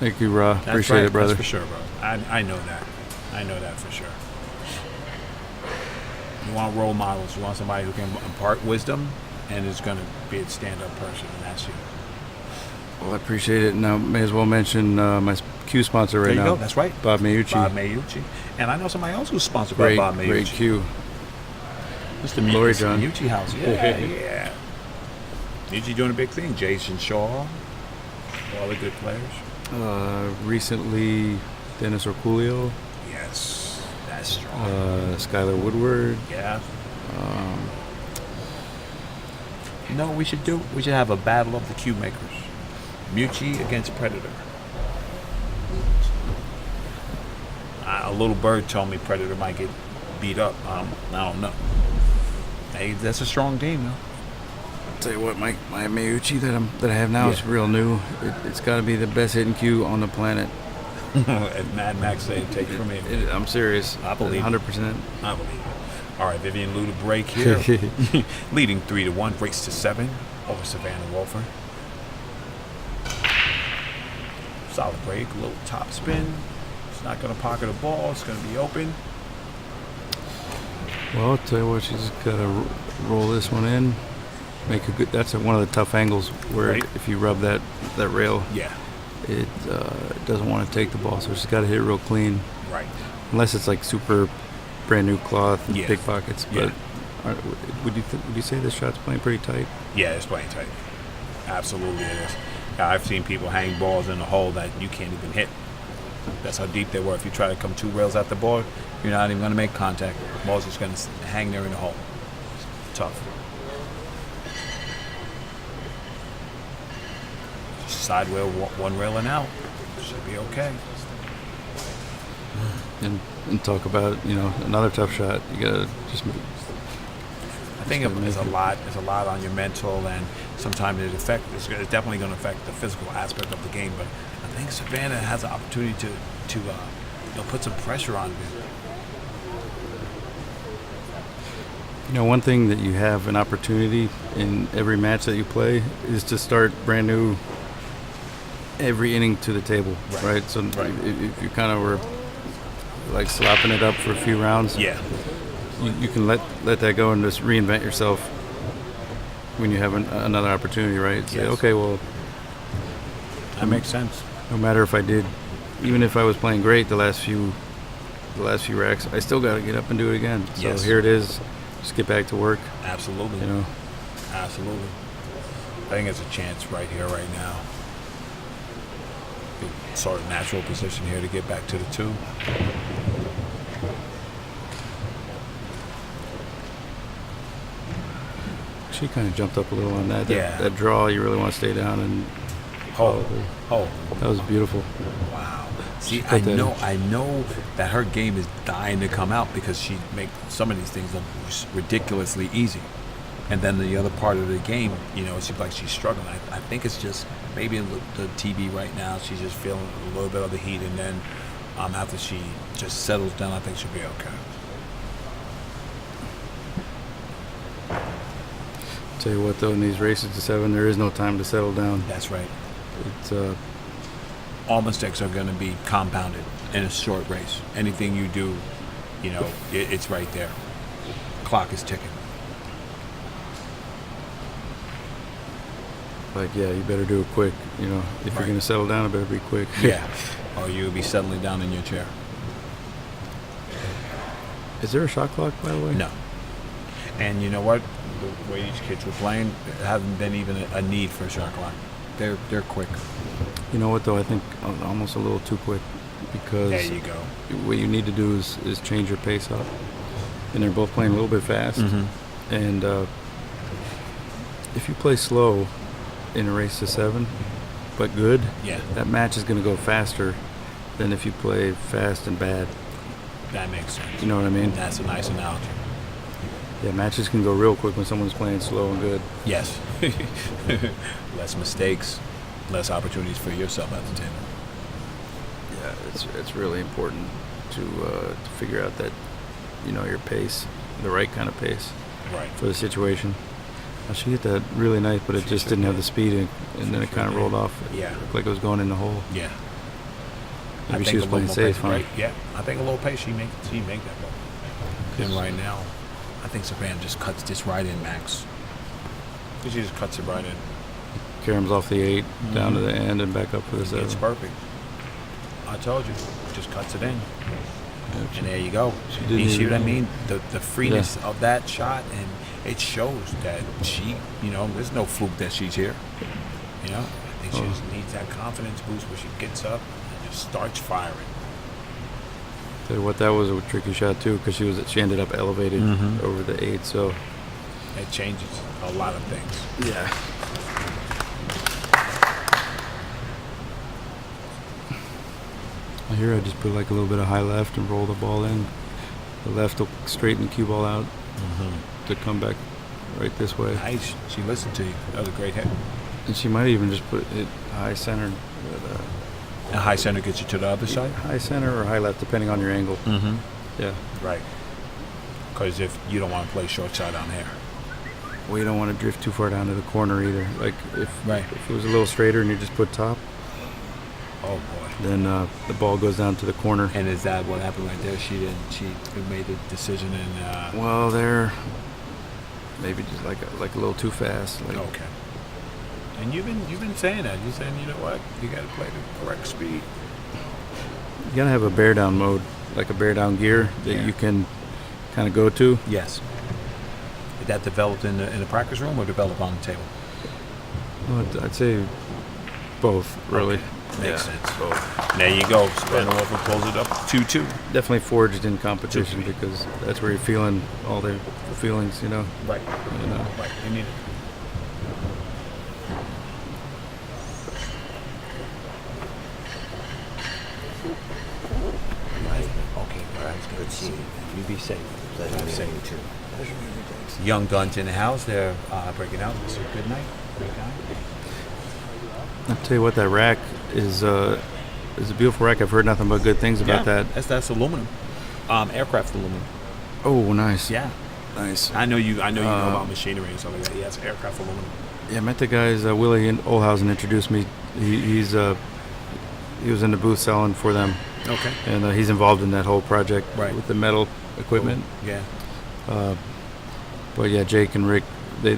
Thank you, Ra. That's Appreciate right. it, brother. That's for sure, bro. I know that. I know that for sure. You want role models. You want somebody who can impart wisdom and is going to be a stand-up person, and that's you. Well, I appreciate it. Now, may as well mention my Q sponsor right There you now. go. That's right. Bob Meucci. Bob Meucci. And I know somebody else who's sponsored Great, by Bob Meucci. great Q. Mr. LOREEJON. Meucci house. Yeah. Meucci doing a big thing. Jason Shaw. All the good players. Recently, Dennis Orculio, Yes. That's strong. Skylar Woodward. Yeah. We should have a battle of the cue makers. Meucci against Predator. A little bird told me Predator might get beat up. I don't know. Hey, that's a strong team, though. Tell you what, my Meucci that I have now is real new. It's got to be the best hitting cue on the planet. As Mad Max said, take it from me. I'm serious. I believe it. 100%. I believe it. All right, Vivian Lou to break here. Leading 3-1, race to 7 over Savannah Wolford. Solid break, little top spin. It's not going to pocket a ball. It's going to be open. Well, I'll tell you what, she's got to roll this one in. Make a good. That's one of the tough angles where Right. if you rub that rail, Yeah, it doesn't want to take the ball. So she's got to hit it real clean, right. unless it's like super brand new cloth, and Yeah. big pockets. Yeah. But would you say this shot's playing pretty tight? Yeah, it's playing tight. Absolutely it is. I've seen people hang balls in the hole that you can't even hit. That's how deep they were. If you try to come 2 rails at the ball, you're not even going to make contact. The ball's just going to hang there in the hole. Tough. side rail, one railing out. Should be okay. And talk about, you know, another tough shot. You gotta just. I think it's a lot. It's a lot on your mental, and sometimes it's definitely going to affect the physical aspect of the game. But I think Savannah has an opportunity to put some pressure on you. You know, one thing that you have an opportunity in every match that you play is to start brand new every inning to the table, right? So if you kind of were like slopping it up for a few rounds, yeah, you can let that go and just reinvent yourself when you have another opportunity, right? Say, okay, well, that makes sense. No matter if I did, even if I was playing great the last few racks, I still got to get up and do it again. So here it is. Just get back to work. Absolutely. You know. Absolutely. I think it's a chance right here, right now. Good sort of natural position here to get back to the 2. She kind of jumped up a little on that. That draw, you really want to stay down and. That was beautiful. Wow. See, I know that her game is dying to come out because she makes some of these things look ridiculously easy. And then the other part of the game, you know, it seems like she's struggling. I think it's just maybe in the TV right now, she's just feeling a little bit of the heat. And then after she just settles down, I think she'll be okay. Tell you what, though, in these races to 7, there is no time to settle down. That's right. It's all mistakes are going to be compounded in a short race. Anything you do, you know, it's right there. Clock is ticking. Like, yeah, you better do it quick. You know, if you're going to settle down, it better be quick. Yeah, or you'll be settling down in your chair. Is there a shot clock, by the way? No. And you know what? The way these kids were playing, there hasn't been even a need for a shot clock. They're quick. You know what, though? I think almost a little too quick because there you go. What you need to do is change your pace up. And they're both playing a little bit fast. Mm-hmm. And if you play slow in a race to 7, but good, that match is going to go faster than if you play fast and bad. That makes sense. You know what I mean? That's a nice analogy. Yeah, matches can go real quick when someone's playing slow and good. Yes. Less mistakes, less opportunities for yourself at the table. Yeah, it's really important to figure out that, you know, your pace, the right kind of pace for the situation. Now, she hit that really nice, but it just didn't have the speed, and then it kind of rolled off. Yeah. It looked like it was going in the hole. Yeah. Maybe she was playing safe, huh? Right. Yeah, I think a little pace, she make that ball. And right now, I think Savannah just cuts this right in, Max. She just cuts it right in. Karam's off the 8, down to the end, and back up for the 7. It's perfect. I told you, just cuts it in. And there you go. You see what I mean? The freeness of that shot, and it shows that she, you know, there's no fluke that she's here. You know, I think she just needs that confidence boost where she gets up and just starts firing. Tell you what, that was a tricky shot too, because she ended up elevated over the 8, so it changes a lot of things. Yeah. Here I just put like a little bit of high left and roll the ball in. The left will straighten the cue ball out to come back right this way. Nice. She listened to you. That was a great hit. And she might even just put it high center. And high center gets you to the other side? High center or high left, depending on your angle. Yeah. Right. Because if you don't want to play short side on here. Well, you don't want to drift too far down to the corner either. Like if it was a little straighter and you just put top. Oh boy. Then the ball goes down to the corner. And is that what happened right there? She made the decision and. Well, they're maybe just like a little too fast. Like, okay. And you've been saying that. You're saying, you know what? You got to play the correct speed. You gotta have a bear down mode, like a bear down gear that you can kind of go to. Yes. Is that developed in the practice room or developed on the table? Well, I'd say both, really. Okay. Makes sense. Both. There you go. Savannah Wolford pulls it up 2-2. Definitely forged in competition because that's where you're feeling all the feelings, you know. Right. You know. Right. You need it. All right, it's good to see you. You be safe. Pleasure Drive meeting safe. you too. Pleasure meeting you. Thanks. Young Guns in the house. They're breaking out. It's a good night. Great guy. I'll tell you what, that rack is a beautiful rack. I've heard nothing but good things about that. That's aluminum. Aircraft aluminum. Oh, nice. Yeah. Nice. I know you know about machinery and stuff like that. Yeah, it's aircraft aluminum. Yeah, I met the guys. Willie Olhausen introduced me. He was in the booth selling for them, Okay. and he's involved in that whole project Right. with the metal equipment. Yeah. But yeah, Jake and Rick, they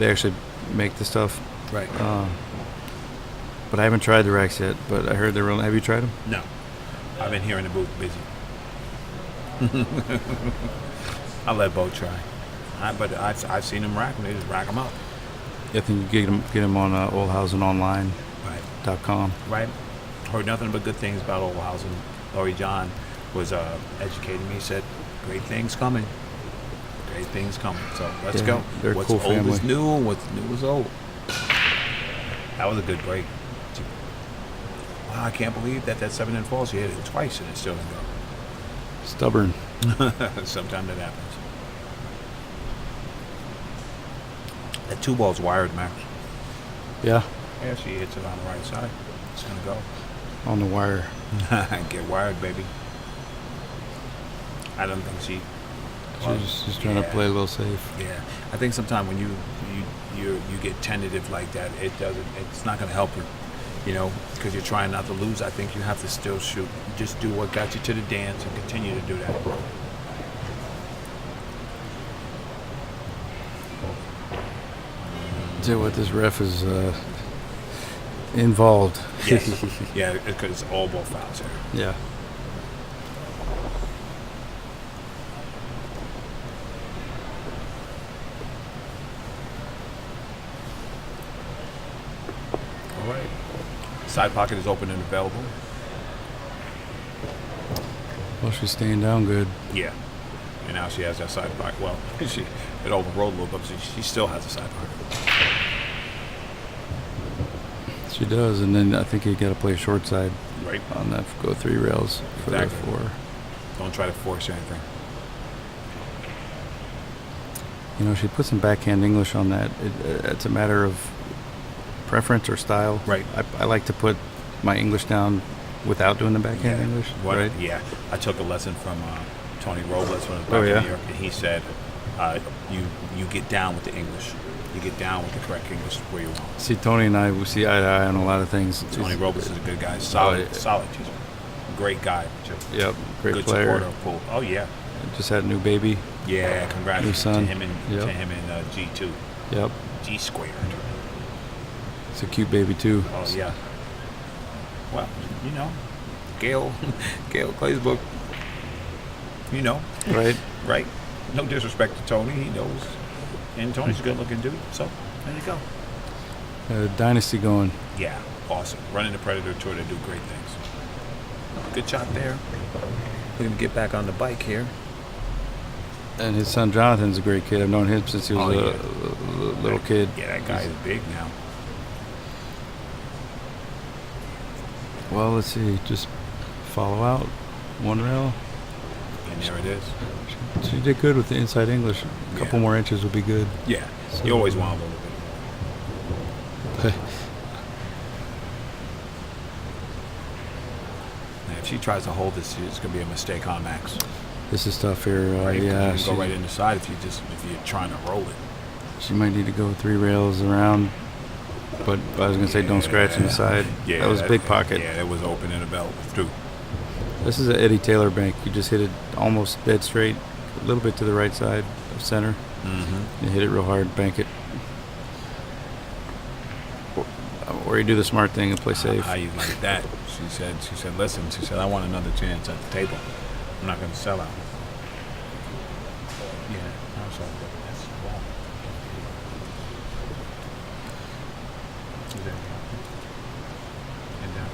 actually make the stuff. Right. But I haven't tried the racks yet. But I heard they're real. Have you tried them? No. I've been here in the booth busy. I'll let Bo try. But I've seen them rack them. They just rack them up. I think you get them on olhausenonline.com. Right. Heard nothing but good things about Olhausen. LOREEJON was educating me. Said, great things coming. Great things coming. So let's go. They're a What's cool old is family. new, and what's new is old. That was a good break. Wow, I can't believe that 7 and falls. You hit it twice and it still didn't Stubborn. go. Sometimes that happens. That 2 ball's wired, Max. Yeah, Yeah, she hits it on the right side. It's gonna go. on the wire. Get wired, baby. I don't think she. She's just trying to play a little safe. Yeah, I think sometimes when you get tentative like that, it's not gonna help her. You know, because you're trying not to lose. I think you have to still shoot. Just do what got you to the dance and continue to do that. Tell you what, this ref is involved. Yes. Yeah, because it's all ball fouls here. Yeah. All right. Side pocket is open and available. Well, she's staying down good. Yeah. And now she has that side pocket. Well, it overrolled a little bit, but she still has a side pocket. She does, and then I think you got to play short side Right. on that. Go 3 rails for Exactly. the 4. Don't try to force anything. You know, she put some backhand English on that. It's a matter of preference or style. Right. I like to put my English down without doing the backhand English. What, Right. Yeah. I took a lesson from Tony Robles when I was back Oh, yeah? in New York, and he said, you get down with the English. You get down with the correct English where you want. See, Tony and I, we see eye to eye on a lot of things. Tony Robles is a good guy. Solid, yeah. solid teacher. Great guy. Yep, great Good player. supporter of pool. Oh yeah. Just had a new baby. Yeah. Congrats New son. to him and Yep. G2. Yep, G squared. it's a cute baby too. Oh yeah. Well, you know, Gail Claysbook. You know, Right. right? No disrespect to Tony, he knows. And Tony's a good-looking dude. So there you go. Dynasty going. Yeah, awesome. Running the Predator Tour, they do great things. Good shot there. We're gonna get back on the bike here. And his son Jonathan's a great kid. I've known him since he was Oh, a little kid. Yeah, that guy is big now. Well, let's see. Just follow out 1 rail. And there it is. She did good with the inside English. A couple Yeah. more inches would be good. Yeah, So- you always want a little bit. Now, if she tries to hold this, it's gonna be a mistake on Max. This is tough here. Right? Yeah, You can go right in the side if you're trying to roll it. she might need to go 3 rails around. But I was gonna say don't scratch in the side. Yeah, that was a big pocket. Yeah, that was open in the belt too. This is an Eddie Taylor bank. You just hit it almost dead straight, a little bit to the right side of center. Mm-hmm. You hit it real hard, bank it. Or you do the smart thing and play safe. How you like that? She said, listen, I want another chance at the table. I'm not going to sell out. Yeah, I'm sorry. That's wrong. Is that and down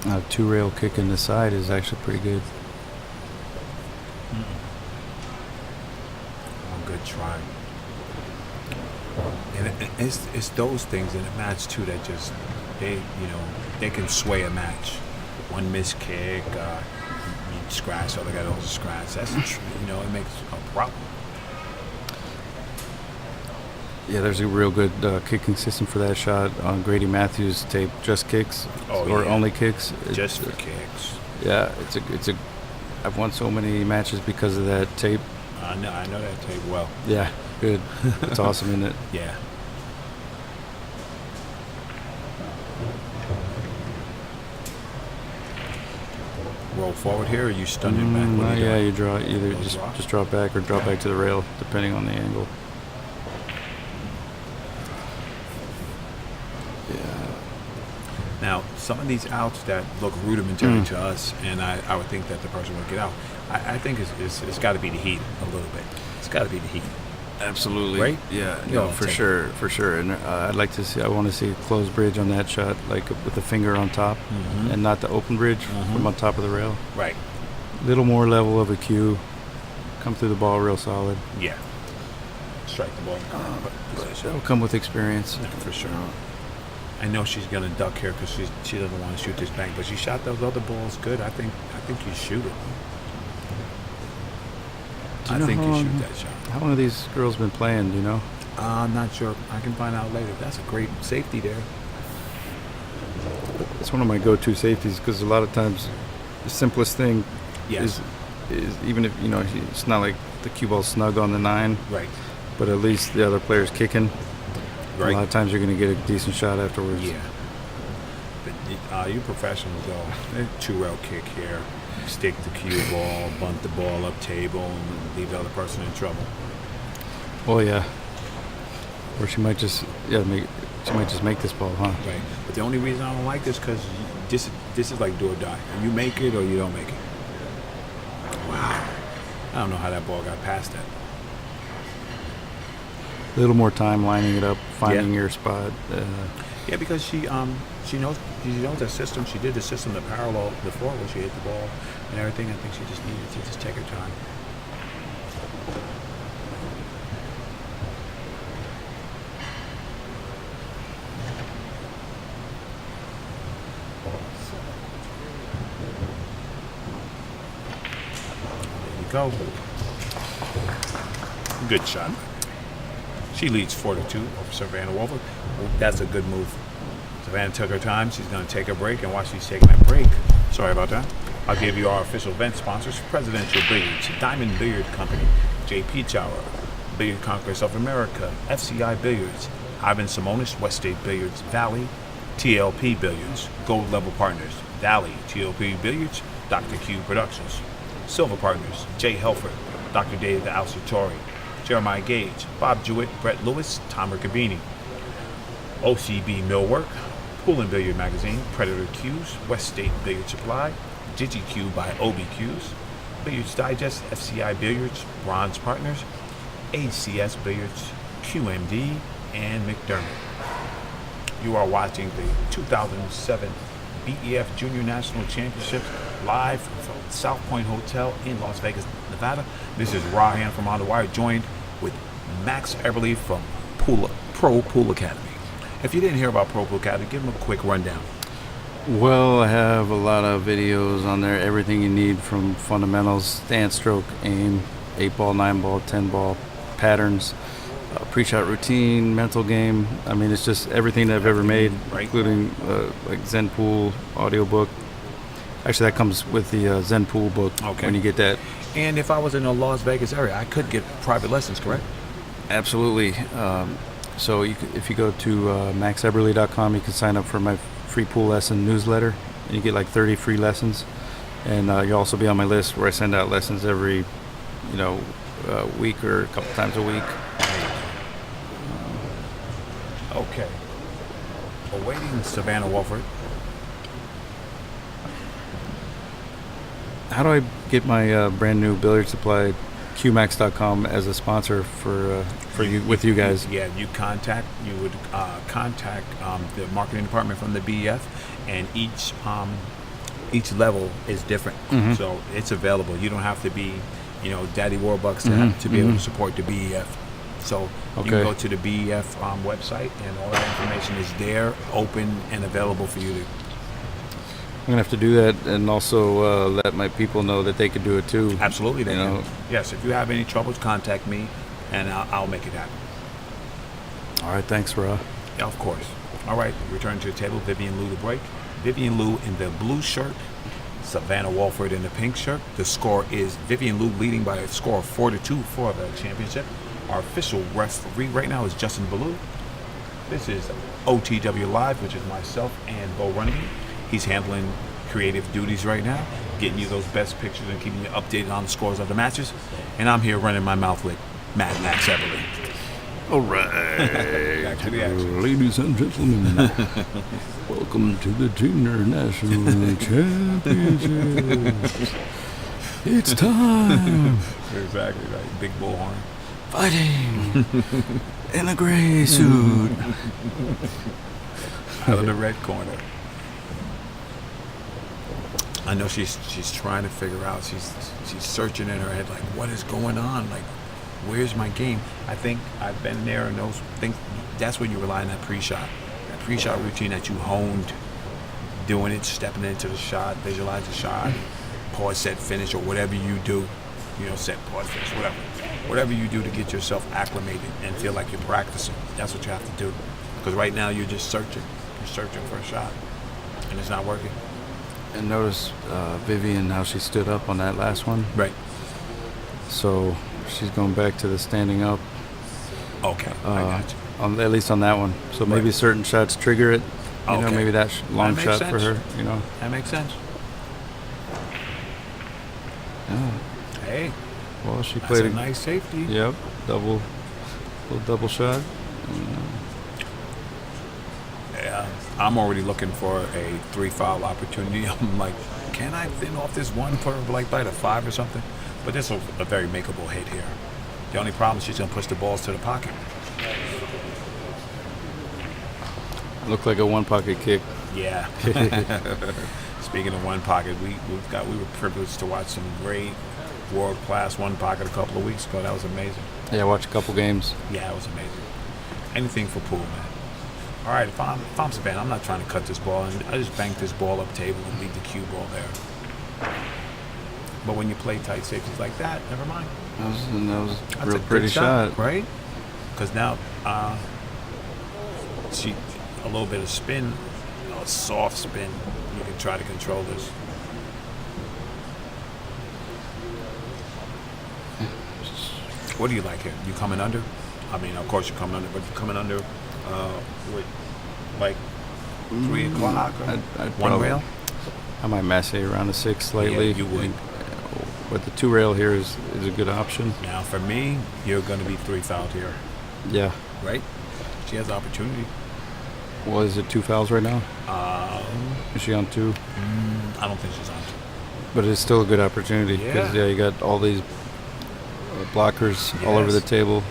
there? A 2 rail kick in the side is actually pretty good. One good try. And it's those things in a match too that just they can sway a match. one missed kick, you scratch, other guy also scratch. That's it makes a problem. Yeah, there's a real good kicking system for that shot on Grady Matthews tape. Just kicks or only kicks. Just for kicks. Yeah, it's a. I've won so many matches because of that tape. I know that tape well. Yeah, good. It's awesome, isn't it? Yeah. Roll forward here, or you stunned it back? What are you yeah, doing? you draw either Oh, just drop back or drop back to the rail, depending on the angle. Yeah. Now, some of these outs that look rudimentary to us, and I would think that the person would get out. I think it's got to be the heat a little bit. It's got to be the heat. Absolutely. Right? Yeah. You No, know, for take sure, for sure. And I'd like to see. I want to see a closed bridge on that shot, like with the finger on top, and not the open bridge from on top of the rail. Right. Little more level of a cue. Come through the ball real solid. Yeah. Strike the ball. That'll come with experience. For sure. I know she's gonna duck here because she doesn't want to shoot this bank, but she shot those other balls good. I think you shoot it. I think you shoot that shot. How long have these girls been playing? Do you know? I'm not sure. I can find out later. That's a great safety there. It's one of my go-to safeties because a lot of times the simplest thing Yes. is even if it's not like the cue ball's snug on the 9, Right. but at least the other player's kicking. Right. A lot of times you're going to get a decent shot afterwards. Yeah. But you professionals though, two-rail kick here, stick the cue ball, bunt the ball up table, and leave the other person in trouble. Oh yeah. Or she might just make this ball, huh? Right. But the only reason I don't like this because this is like do or die. You make it or you don't make it. Wow. I don't know how that ball got past that. A little more time lining it up, finding your spot. Yeah, because she knows that system. She did the system that parallel before when she hit the ball and everything. I think she just needed to just take her time. There you go. Good shot. She leads 4-2 over Savannah Wolford. That's a good move. Savannah took her time. She's going to take a break, and while she's taking that break, sorry about that, I'll give you our official event sponsors: Presidential Billiards, Diamond Billiard Company, J.P. Chower, Billiard Congress of America, FCI Billiards, Ivan Simonis, West State Billiards, Valley, TLP Billiards, Gold Level Partners, Valley, TLP Billiards, Dr. Q Productions, Silver Partners, Jay Helford, Dr. David Alcitori, Jeremiah Gage, Bob Jewett, Brett Lewis, Tom Riccabini, OCB Millwork, Pool and Billiard Magazine, Predator Qs, West State Billiard Supply, DigiQ by OBQs, Billiards Digest, FCI Billiards, Bronze Partners, ACS Billiards, QMD, and McDermott. You are watching the 2007 BEF Junior National Championships live from South Point Hotel in Las Vegas, Nevada. This is Ryan from On the Wire, joined with Max Eberly from Pro Pool Academy. If you didn't hear about Pro Pool Academy, give them a quick rundown. Well, I have a lot of videos on there. Everything you need from fundamentals, stance, stroke, aim, 8-ball, 9-ball, 10-ball, patterns, pre-shot routine, mental game. I mean, it's just everything that I've ever made, right. Including like Zen Pool audiobook. Actually, that comes with the Zen Pool book when you get that. And if I was in the Las Vegas area, I could get private lessons, correct? Absolutely. So if you go to maxeberly.com, you can sign up for my free pool lesson newsletter, and you get like 30 free lessons. And you'll also be on my list where I send out lessons every, week or a couple times a week. Okay. Awaiting Savannah Wolford. How do I get my brand new billiard supply, qmax.com, as a sponsor for you with you guys? Yeah, you would contact the marketing department from the BEF, and each level is different. So it's available. You don't have to be, Daddy Warbucks to be able to support the BEF. So you can go to the BEF website, and all that information is there, open and available for you to. I'm gonna have to do that, and also let my people know that they could do it too. Absolutely, they You know. can. Yes, if you have any troubles, contact me, and I'll make it happen. All right, thanks, Ra. Yeah, of course. All right, return to the table. Vivian Lou to break. Vivian Lou in the blue shirt. Savannah Wolford in the pink shirt. The score is Vivian Lou leading by a score of 4-2 for the championship. Our official referee right now is Justin Ballou. This is OTW Live, which is myself and Bo Runningen. He's handling creative duties right now, getting you those best pictures and keeping you updated on the scores of the matches. And I'm here running my mouth with Mad Max Everly. All right. Back to the action. Ladies and gentlemen, welcome to the Junior National Championship. It's time. Exactly right. Big bullhorn. Fighting in a gray suit. Out of the red corner. I know she's trying to figure out. She's searching in her head like, what is going on? Like, where's my game? I think I've been there, and those things. That's when you rely on that pre-shot routine that you honed, doing it, stepping into the shot, visualize the shot, pause, set, finish, or whatever you do. You know, set, pause, finish, whatever you do to get yourself acclimated and feel like you're practicing. That's what you have to do. Because right now you're just searching. You're searching for a shot, and it's not working. And notice Vivian, how she stood up on that last one. Right. So she's going back to the standing up. Okay. I got you. At least on that one. So maybe Right. certain shots trigger it. You know, Okay. maybe that long makes shot sense. for her. You know. That makes sense. Yeah. Hey, Well, she that's played a nice safety. Yep. Little double shot. Yeah, I'm already looking for a 3-foul opportunity. I'm like, can I thin off this one for like by the 5 or something? But this is a very makeable hit here. The only problem is she's gonna push the balls to the pocket. Looked like a one pocket kick. Yeah. Speaking of one pocket, we were privileged to watch some great world class one pocket a couple of weeks ago. That was amazing. Yeah, watch a couple games. Yeah, it was amazing. Anything for pool, man. All right, if I'm Savannah, I'm not trying to cut this ball, and I just bank this ball up table and leave the cue ball there. But when you play tight safeties like that, never mind. That was a That's real a good pretty shot. right? Because now she a little bit of spin, a soft spin. You can try to control this. What do you like here? You coming under? I mean, of course you're coming under, but you're coming under with like 3 o'clock or I'd one probably- rail? I might mass it around the 6 slightly. Yeah, you would. But the 2 rail here is a good option. Now for me, you're going to be 3 fouled here, Yeah. right? She has the opportunity. Well, is it 2 fouls right now? Is she on 2? I don't think she's on. But it's still a good opportunity because Yeah. you got all these blockers all over the Yes. table.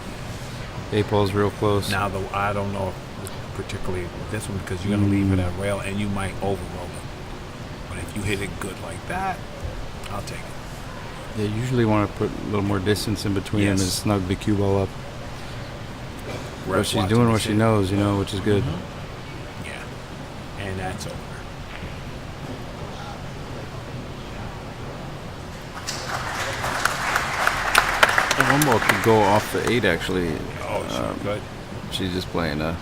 8 ball's real close. Now, though, I don't know particularly this one because you're going to leave it at rail and you might overroll it. But if you hit it good like that, I'll take it. You usually want to put a little more distance in between them and Yes. snug the cue ball up. But Refs she's watching doing the what she shit. knows, you know, which is good. Yeah. And that's over. One ball could go off the 8 actually. Oh, she's good. She's just playing a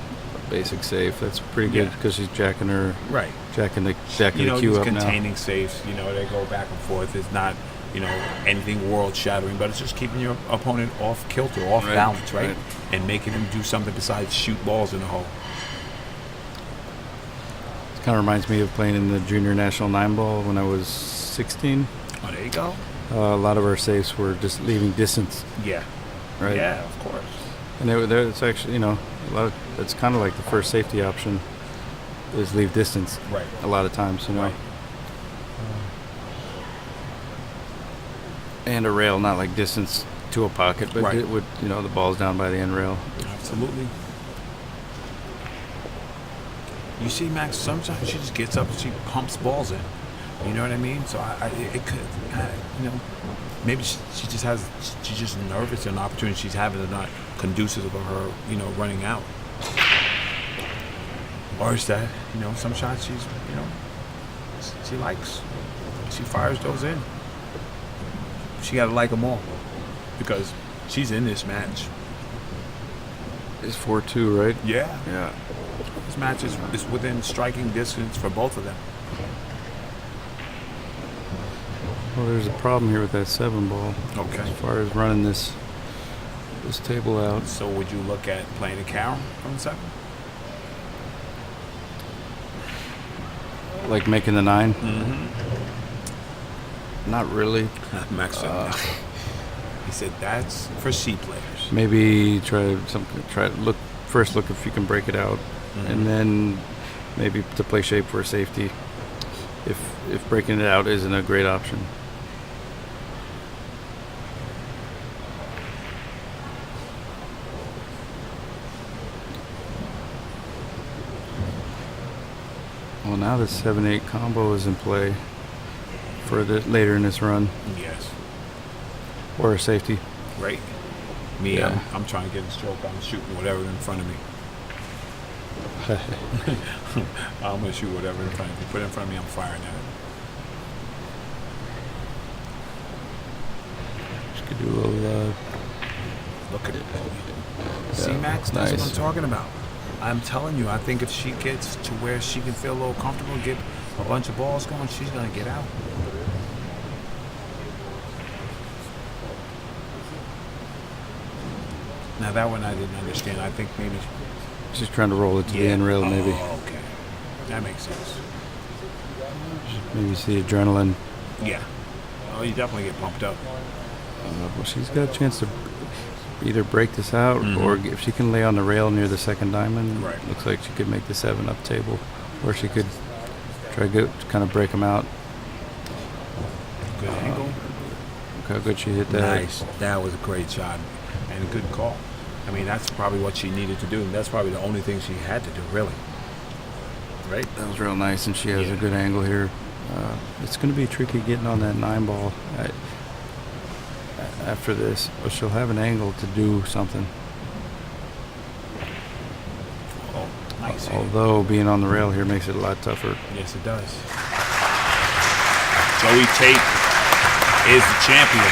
basic safe. That's pretty good Yeah. because she's jacking her, Right. jacking the You know, cue these up now. containing safes, you know, they go back and forth. It's not, you know, anything world shattering, but it's just keeping your opponent off kilter, off Right, balance, right? right. And making him do something besides shoot balls in the hole. It kind of reminds me of playing in the junior national 9 ball when I was 16. Oh, there you go. A lot of our safes were just leaving distance, Yeah. right? Yeah, of course. And it's actually, you know, it's kind of like the first safety option is leave distance. Right. A lot of times, you know. Right. And a rail, not like distance to a pocket, but Right. it would, you know, the ball's down by the end rail. Absolutely. You see, Max, sometimes she just gets up and she pumps balls in. You know what I mean? So it could, you know, maybe she's just nervous and an opportunity she's having is not conducive of her, you know, running out. Or is that, you know, some shots she's, you know, she likes. She fires those in. She got to like them all because she's in this match. It's 4-2, right? Yeah. Yeah. This match is within striking distance for both of them. Well, there's a problem here with that 7 ball. Okay. As far as running this table out. So would you look at playing a cow from the 7? Like making the 9? Mm-hmm. Not really. Max said no. He said that's for C players. Maybe try look if you can break it out, and then maybe to play shape for a safety. If breaking it out isn't a great option. Well, now the 7-8 combo is in play for later in this run, Yes. or a safety. Great. Me, Yeah. I'm trying to get a stroke. I'm shooting whatever in front of me. I'm going to shoot whatever in front of me. Put it in front of me, I'm firing at it. Just could do a little. Look at it. See, Max, that's what I'm nice. talking about. I'm telling you, I think if she gets to where she can feel a little comfortable, get a bunch of balls going, she's going to get out. Now, that one I didn't understand. I think maybe... Just trying to roll it to the end rail, maybe. Oh, okay. That makes sense. Maybe see adrenaline. Yeah. Oh, you definitely get pumped up. Well, she's got a chance to either break this out, or if she can lay on the rail near the second diamond, Right. looks like she could make the 7 up table, or she could try to kind of break them out. Good angle. Look how good she hit that. Nice. That was a great shot and a good call. I mean, that's probably what she needed to do. And that's probably the only thing she had to do, really. Right? That was real nice, and she has Yeah. a good angle here. It's going to be tricky getting on that 9 ball after this, but she'll have an angle to do something. Oh, nice. hit. Although being on the rail here makes it a lot tougher. Yes, it does. Joey Tate is the champion.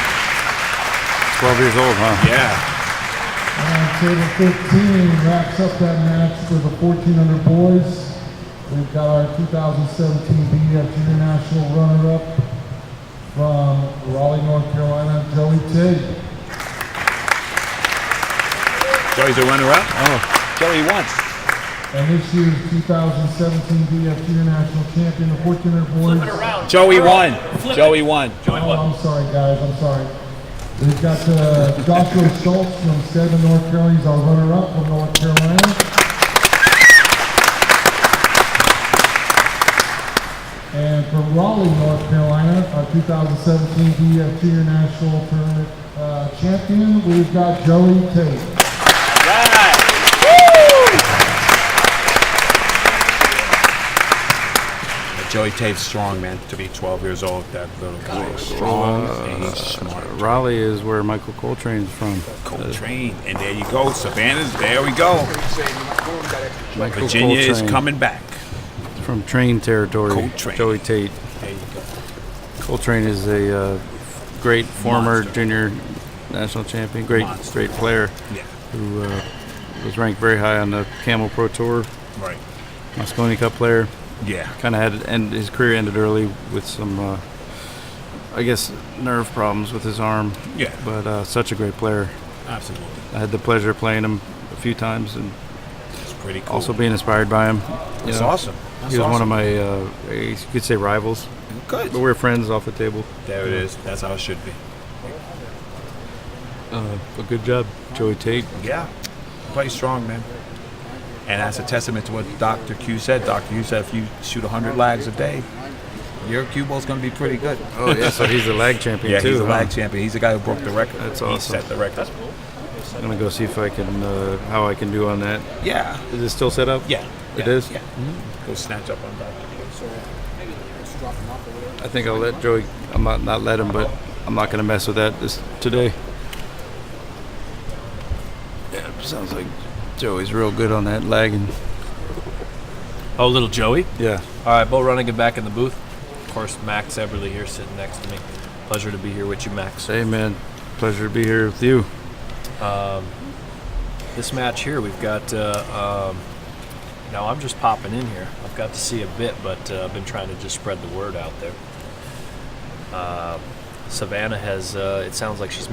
12 years old, huh? Yeah. And table 15 wraps up that match for the 1400 boys. We've got our 2017 BEAU International runner-up from Raleigh, North Carolina, Joey Tate. Joey's a runner-up? Oh, Joey won. And this year's 2017 BEAU International champion, the 1400 boys. Joey won. Joey won. Oh, I'm sorry, guys. I'm sorry. We've got Joshua Schultz from Stedman, North Carolina. He's our runner-up from North Carolina. And from Raleigh, North Carolina, our 2017 BEAU International Tournament champion, we've got Joey Tate. Right. Joey Tate's strong, man, to be 12 years old. That little guy is strong and he's smart. Raleigh is where Michael Coltrane's from. Coltrane. And there you go. Savannah's, there we go. Michael Virginia is Coltrane. coming back. From train territory. Coltrane. Joey Tate. There you go. Coltrane is a great former Monster. junior national champion, great player Yeah. who was ranked very high on the Camel Pro Tour, Right. Moscone Cup player. Yeah. Kind of his career ended early with some, I guess, nerve problems with his arm. Yeah. But such a great player. Absolutely. I had the pleasure of playing him a few times and It's pretty cool. also being inspired by him. You That's know, awesome. That's He was one of awesome. my, you could say, rivals. Good. But we were friends off the table. There it is. That's how it should be. But good job, Joey Tate. Yeah. Play strong, man. And that's a testament to what Dr. Q said. Dr. Q said if you shoot 100 lags a day, your cue ball's going to be pretty good. Oh, yeah, so he's a lag champion, Yeah, too. he's a huh? lag champion. He's the guy who broke the record. That's He awesome. set the record. I'm going to go see if I can, how I can do on that. Yeah. Is it still set up? Yeah. It Yeah. is? Yeah. Go snatch up on Dr. I think I'll let Joey, I'm not let him, but I'm not going to mess with that today. Yeah, sounds like Joey's real good on that lagging. Oh, little Joey. Yeah. All right, Bo Runnigan back in the booth. course, Max Eberly here sitting next to me. Pleasure to be here with you, Max. Hey, man. Pleasure to be here with you. This match here, we've got, now I'm just popping in here. I've got to see a bit, but I've been trying to just spread the word out there. Savannah has, it sounds like she's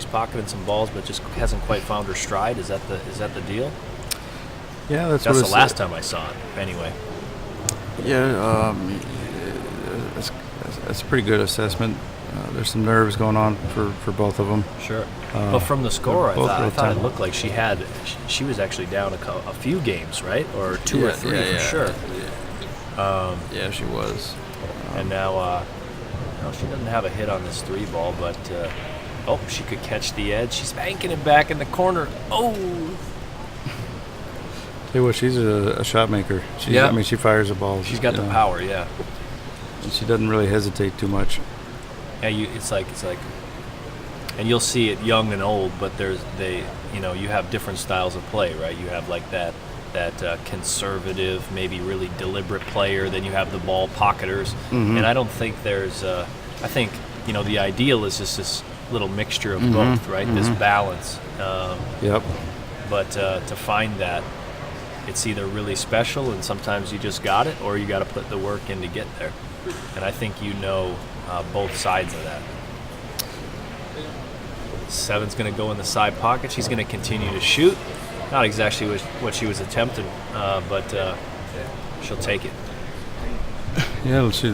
pocketing some balls, but just hasn't quite found her stride. Is that the deal? Yeah, that's the what it's, last time I saw it, anyway. Yeah, that's a pretty good assessment. There's some nerves going on for both of them. Sure. But from the score, I both thought it looked like she was actually down a few games, right? Or two or three for sure. Yeah, she was. And now she doesn't have a hit on this 3 ball, but she could catch the edge. She's banking it back in the corner. Oh! Tell you what, she's a shot maker. I mean, she fires the balls. She's got the power, yeah. And she doesn't really hesitate too much. Yeah, it's like, and you'll see it young and old, but you have different styles of play, right? You have like that conservative, maybe really deliberate player. Then you have the ball pocketers, and I don't think there's. I think the ideal is just this little mixture of both, right? This balance. Yep. But to find that, it's either really special, and sometimes you just got it, or you got to put the work in to get there. And I think both sides of that. 7's going to go in the side pocket. She's going to continue to shoot. Not exactly what she was attempting, but she'll take it. Yeah, she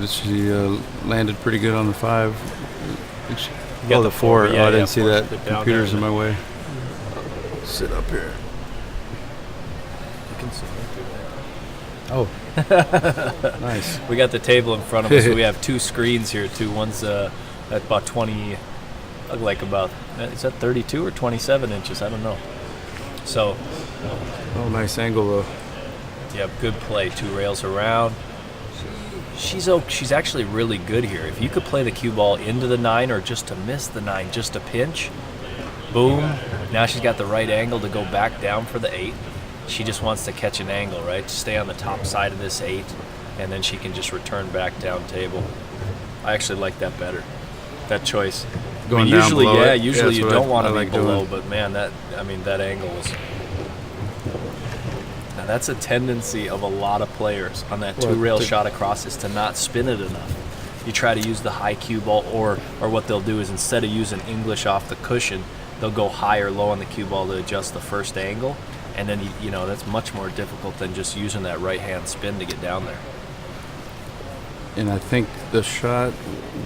landed pretty good on the 5. Got the 4. Yeah, I didn't see that. Down Computer's there. in my way. Sit up here. You can sit right through there. Oh. Nice. We got the table in front of us. So we have 2 screens here too. One's at about 20, like about, is that 32 or 27 inches? I don't know. So. Oh, nice angle though. Yeah, good play. 2 rails around. She's actually really good here. If you could play the cue ball into the 9 or just to miss the 9, just to pinch, boom. Now she's got the right angle to go back down for the 8. She just wants to catch an angle, right? To stay on the top side of this 8, and then she can just return back down table. I actually like that better. That choice. Going down usually, below it? usually Yeah, you don't want to be like below, doing. but man, that angle was. Now that's a tendency of a lot of players on that 2-rail shot across is to not spin it enough. You try to use the high cue ball, or what they'll do is instead of using English off the cushion, they'll go high or low on the cue ball to adjust the first angle. And then, that's much more difficult than just using that right-hand spin to get down there. And I think the shot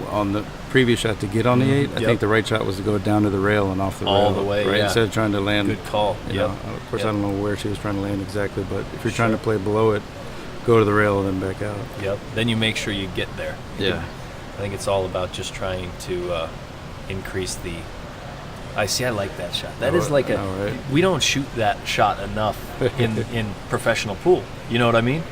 on the previous shot to get on the 8, I think the right shot was to go down to the rail and off the rail. All the way, right? yeah. Instead of trying to land. Good call. You know, of course, I don't know where she was trying to land exactly, but if you're trying to play below it, go to the rail and then back out. Yep. Then you make sure you get there. Yeah. I think it's all about just trying to increase the. I like that shot. That is like right. We don't shoot that shot enough in professional pool. You know what I mean?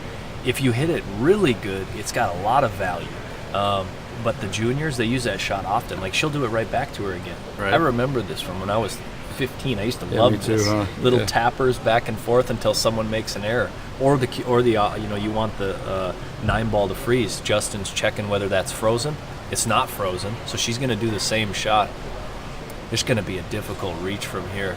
If you hit it really good, it's got a lot of value. But the juniors, they use that shot often. Like she'll do it right back to her again. Right. I remember this from when I was 15. I used to love me too, this. huh? Little tappers back and forth until someone makes an error, or the you want the 9 ball to freeze. Justin's checking whether that's frozen. It's not frozen, so she's going to do the same shot. There's going to be a difficult reach from here.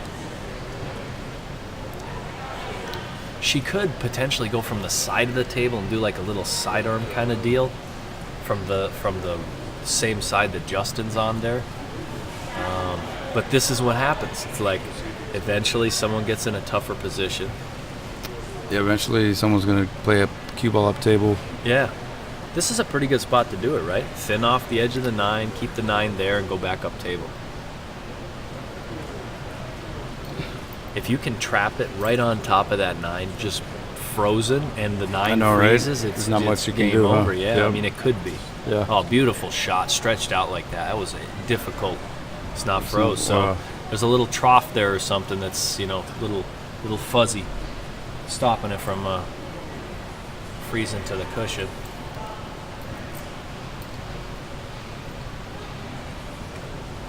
She could potentially go from the side of the table and do like a little sidearm kind of deal from the same side that Justin's on there. But this is what happens. It's like eventually someone gets in a tougher position. Yeah, eventually someone's going to play a cue ball up table. Yeah. This is a pretty good spot to do it, right? Thin off the edge of the 9, keep the 9 there, and go back up table. If you can trap it right on top of that 9, just frozen, and the 9 freezes, right? it's not much you can game do, over. huh? Yeah, Yep. I mean, it could be. Yeah. Oh, beautiful shot, stretched out like that. That was difficult. It's not froze, so there's a little trough there or something that's little fuzzy, stopping it from freezing to the cushion.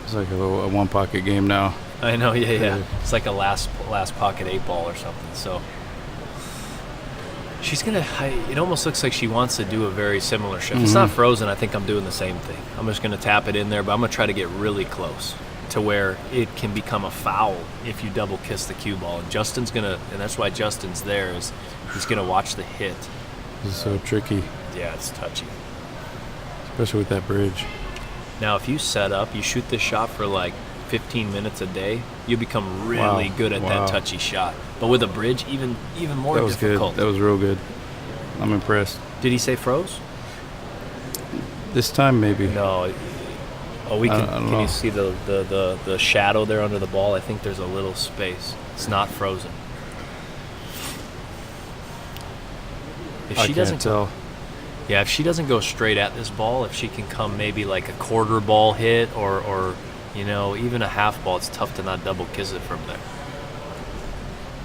It's like a one pocket game now. I know, yeah. It's like a last pocket 8 ball or something. So She's gonna. It almost looks like she wants to do a very similar shift. It's not frozen. I think I'm doing the same thing. I'm just gonna tap it in there, but I'm gonna try to get really close to where it can become a foul if you double kiss the cue ball. And Justin's gonna, and that's why Justin's there, is he's gonna watch the hit. This is so tricky, Yeah, it's touchy. especially with that bridge. Now, if you set up, you shoot this shot for like 15 minutes a day, you become really Wow. good at that touchy shot. But with a bridge, even more That was difficult. good. That was real good. I'm impressed. Did he say froze? This time, maybe. No. Oh, we can. I don't Can know. you see the shadow there under the ball? I think there's a little space. It's not frozen. If I she can't doesn't tell. Yeah, if she doesn't go straight at this ball, if she can come maybe like a quarter ball hit or even a half ball, it's tough to not double kiss it from there.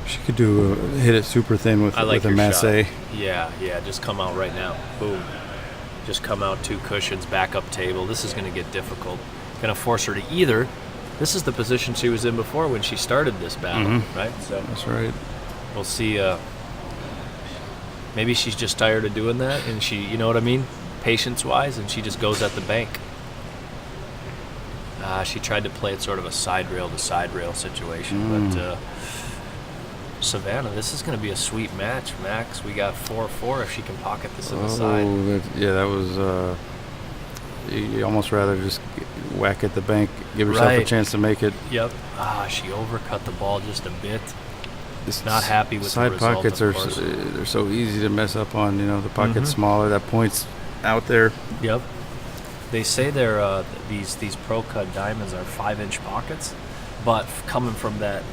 She could do hit it super thin with I like with a your masse. shot. Yeah, just come out right now. Boom. Just come out 2 cushions, back up table. This is going to get difficult. Going to force her to either. This is the position she was in before when she started this battle, right? So That's right. we'll see. Maybe she's just tired of doing that, and she, you know what I mean, patience-wise, and she just goes at the bank. She tried to play it sort of a side rail to side rail situation, but Savannah, this is going to be a sweet match, Max. We got 4-4 if she can pocket this in the side. That was. You almost rather just whack at the bank, give yourself a Right. chance to make it. Yep. She overcut the ball just a bit. Not happy with the side result, pockets of are course. they're so easy to mess up on. The pocket's smaller, that point's out there. Yep. They say they're these pro cut diamonds are 5-inch pockets, but coming from that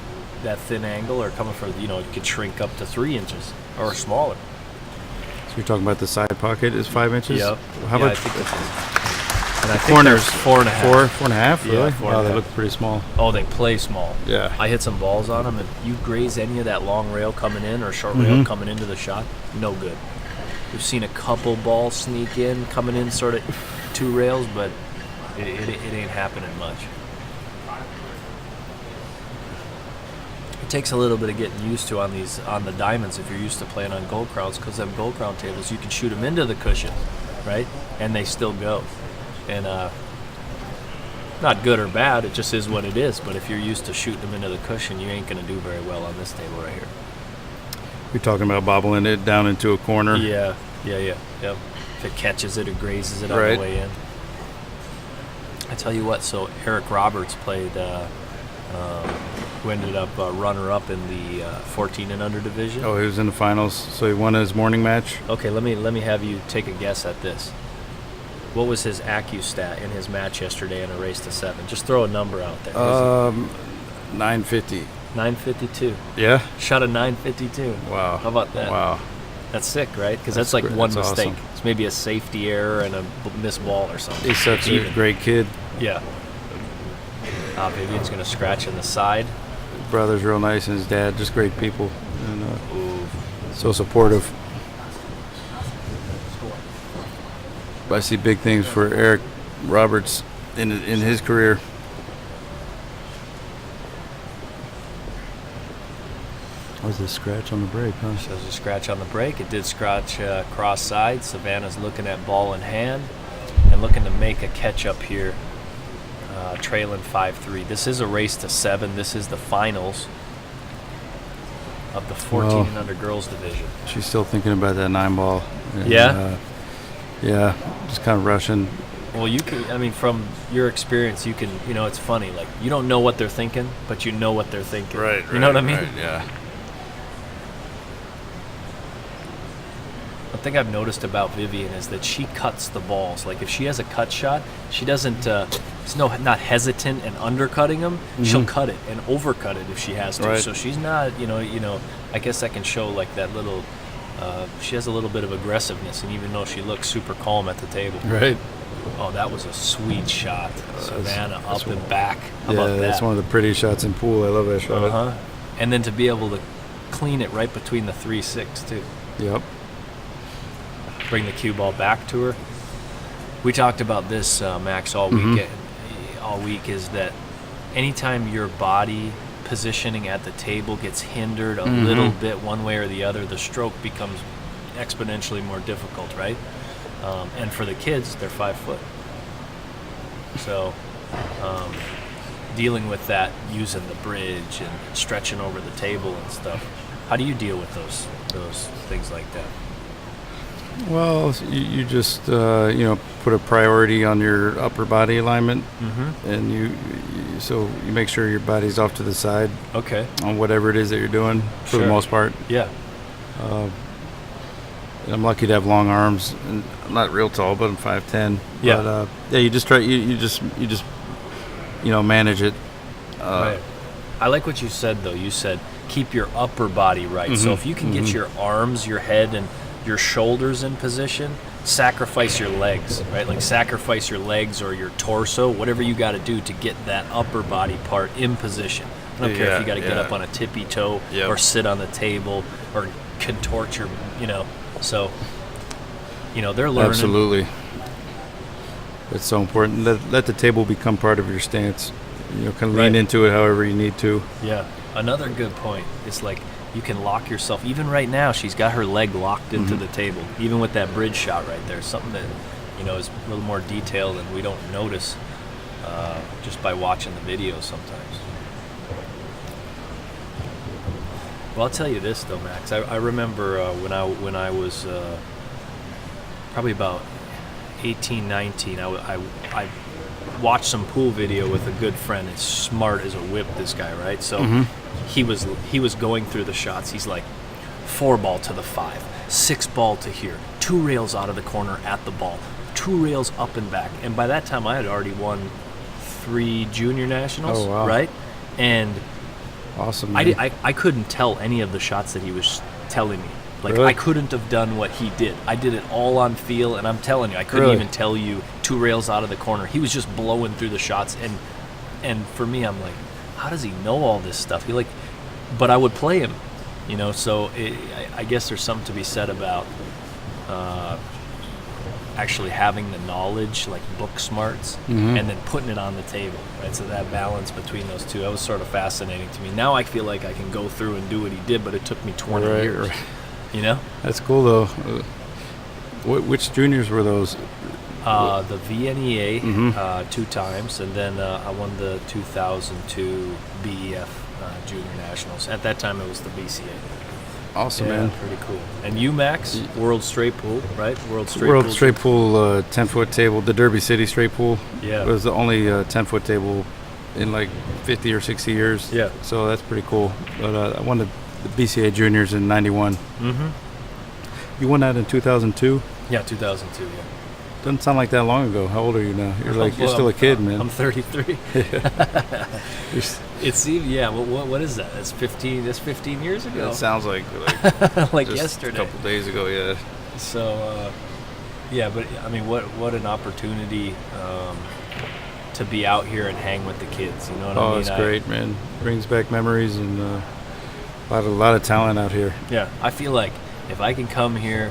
thin angle or coming from it could shrink up to 3 inches or smaller. So you're talking about the side pocket is 5 inches. Yep. How Yeah, about I think the and I think corners? there's 4.5. 4.5. Yeah, Really? 4.5. Wow, they look pretty small. Oh, they play small. Yeah. I hit some balls on them, and you graze any of that long rail coming in or short rail coming into the shot, no good. We've seen a couple balls sneak in, coming in sort of 2 rails, but it ain't happening much. It takes a little bit of getting used to on the diamonds if you're used to playing on gold crowns, because them gold crown tables you can shoot them into the cushion, right? And they still go. And not good or bad, it just is what it is. But if you're used to shooting them into the cushion, you ain't going to do very well on this table right here. You're talking about bobbling it down into a corner. Yeah. Yep. If it catches it or grazes it on Right. the way in. I tell you what, so Eric Roberts played, who ended up runner-up in the 14 and under division. Oh, he was in the finals, so he won his morning match. Okay, let me have you take a guess at this. What was his ACU stat in his match yesterday in a race to 7? Just throw a number out there. 950. 952. Yeah. Shot a 952. Wow. How about that? Wow. That's sick, right? Because That's that's like great. one That's mistake. awesome. It's maybe a safety error and a missed ball or something. He's such a Even. great kid. Yeah. Vivian's going to scratch in the side. His brother's real nice, and his dad, just great people, and Ooh. so supportive. But I see big things for Eric Roberts in his career. Was this scratch on the break, huh? Shows a scratch on the break. It did scratch cross side. Savannah's looking at ball in hand and looking to make a catch up here, trailing 5-3. This is a race to 7. This is the finals of the 14 Well, and under girls division. She's still thinking about that 9 ball. And, Yeah? Yeah, just kind of rushing. Well, you can, I mean, from your experience, you can, it's funny. Like, you don't know what they're thinking, but you know what they're thinking. You know what I mean? Yeah. One thing I've noticed about Vivian is that she cuts the balls. Like if she has a cut shot, she doesn't. It's not hesitant and undercutting them. She'll cut it and overcut it if she has to. Right. So she's not. I guess that can show like that little. She has a little bit of aggressiveness, and even though she looks super calm at the table. Right. Oh, that was a sweet shot, Savannah up and back. How Yeah, about that? that's one of the prettiest shots in pool. I love that shot. Uh-huh. And then to be able to clean it right between the 3-6 too. Yep. Bring the cue ball back to her. We talked about this, Max, all week. All week is that anytime your body positioning at the table gets hindered a little bit one way or the other, the stroke becomes exponentially more difficult, right? And for the kids, they're 5 foot. So dealing with that, using the bridge and stretching over the table and stuff. How do you deal with those things like that? Well, you just put a priority on your upper body alignment, and so you make sure your body's off to the side. Okay. On whatever it is that you're doing, for the most part. Yeah. I'm lucky to have long arms, and I'm not real tall, but I'm 5'10". Yeah. But yeah, you just try. You just manage it. Right. I like what you said though. You said keep your upper body right. So if you can get your arms, your head, and your shoulders in position, sacrifice your legs, right? Like sacrifice your legs or your torso, whatever you got to do to get that upper body part in position. I don't care if you got to get up on a tippy toe or sit on the table or contort your, So, they're learning. Absolutely. It's so important. Let the table become part of your stance. Kind of lean into it however you need to. Yeah. Another good point is like you can lock yourself. Even right now, she's got her leg locked into the table. Even with that bridge shot right there, something that is a little more detailed and we don't notice just by watching the video sometimes. Well, I'll tell you this though, Max. I remember when I was probably about 18, 19. I watched some pool video with a good friend. As smart as a whip, this guy, right? So he was going through the shots. He's like 4 ball to the 5, 6 ball to here, 2 rails out of the corner at the ball, 2 rails up and back. And by that time, I had already won 3 junior nationals, Oh, wow. right? And Awesome. Man. I couldn't tell any of the shots that he was telling me. Like, Really? I couldn't have done what he did. I did it all on feel, and I'm telling you, I couldn't Really? even tell you 2 rails out of the corner. He was just blowing through the shots, and for me, I'm like, how does he know all this stuff? But I would play him, So I guess there's something to be said about actually having the knowledge, like book smarts, and then putting it on the table, right? So that balance between those two, that was sort of fascinating to me. Now I feel like I can go through and do what he did, but it took me 20 years. Right. That's cool though. Which juniors were those? The VNEA 2 times, and then I won the 2002 BEF Junior Nationals. At that time, it was the BCA. Awesome, Yeah, man. pretty cool. And you, Max, World Straight Pool, right? World Straight Pool 10-foot table. The Derby City Straight Pool. Yeah. It was the only 10-foot table in like 50 or 60 years. Yeah. So that's pretty cool. But I won the BCA juniors in '91. You won that in 2002? Yeah, 2002. Yeah. Doesn't sound like that long ago. How old are you now? You're still a kid, man. I'm 33. It's even, yeah. What is that? That's 15. That's 15 years ago. It sounds like like just yesterday. a couple days ago. Yeah. So, yeah, but I mean, what an opportunity to be out here and hang with the kids. You know what I mean? Oh, it's great, man. Brings back memories and a lot of talent out here. Yeah, I feel like if I can come here,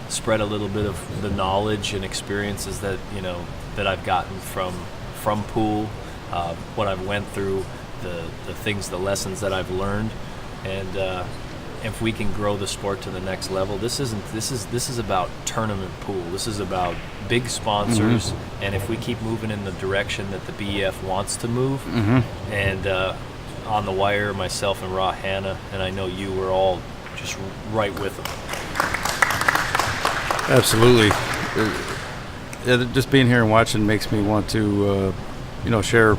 spread a little bit of the knowledge and experiences that that I've gotten from pool, what I've went through, the things, the lessons that I've learned, and if we can grow the sport to the next level, this is about tournament pool. This is about big sponsors, and if we keep moving in the direction that the BEF wants to move, and on the wire, myself and HANNA, and I know you were all just right with them. Absolutely. Yeah, just being here and watching makes me want to, share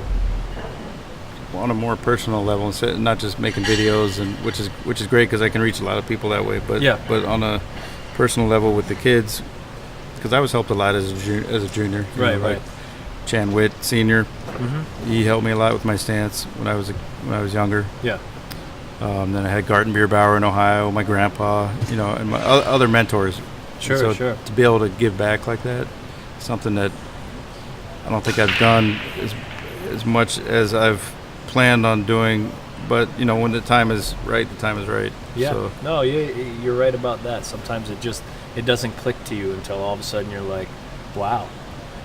on a more personal level, instead not just making videos, and which is great because I can reach a lot of people that way. But but on a personal level with the kids, because I was helped a lot as a junior. Right. Like Chan Witt, senior, he helped me a lot with my stance when I was younger. Yeah. Then I had Garten Bierbauer in Ohio, my grandpa, and my other mentors. Sure. To be able to give back like that, something that I don't think I've done as much as I've planned on doing. But when the time is right, the time is right. Yeah. So, No, you're right about that. Sometimes it doesn't click to you until all of a sudden you're like, wow.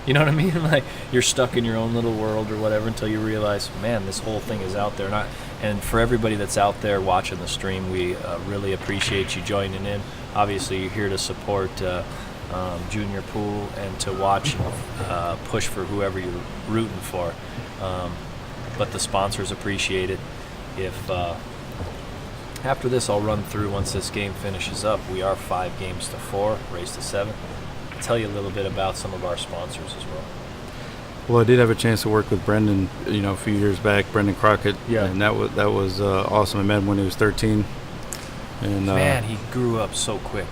You know what I mean? Like you're stuck in your own little world or whatever until you realize, man, this whole thing is out there. And for everybody that's out there watching the stream, we really appreciate you joining in. Obviously, you're here to support junior pool and to watch push for whoever you're rooting for. But the sponsors appreciate it. If after this, I'll run through once this game finishes up. We are 5 games to 4, race to 7. I'll tell you a little bit about some of our sponsors as well. Well, I did have a chance to work with Brendan, a few years back, Brendan Crockett. Yeah. And that was awesome. I met him when he was 13. And Man, he grew up so quick.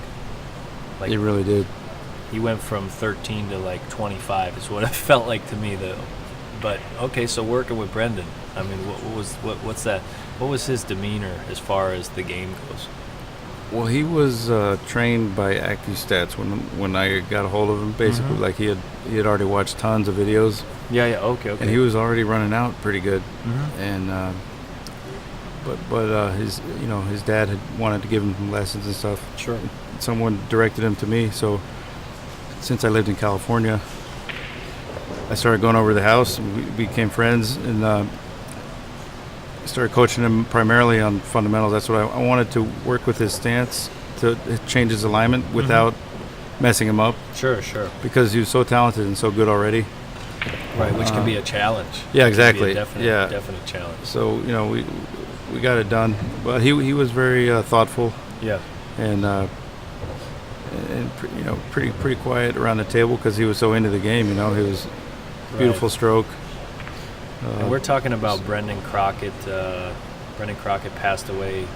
Like, he really did. He went from 13 to like 25 is what it felt like to me, though. But okay, so working with Brendan, I mean, what's that? What was his demeanor as far as the game goes? Well, he was trained by AccuStats when I got a hold of him. Basically, like he had already watched tons of videos. Yeah. Okay. And he was already running out pretty good. And but his dad had wanted to give him lessons and stuff. Sure. Someone directed him to me. So since I lived in California, I started going over to the house, and we became friends, and I started coaching him primarily on fundamentals. That's what I wanted to work with his stance to change his alignment without messing him up. Sure. Because he was so talented and so good already. Right, which can be a challenge. Yeah, exactly. Definite challenge. So we got it done, but he was very thoughtful. Yeah. And pretty quiet around the table because he was so into the game. He was beautiful stroke. And we're talking about Brendan Crockett. Brendan Crockett passed away,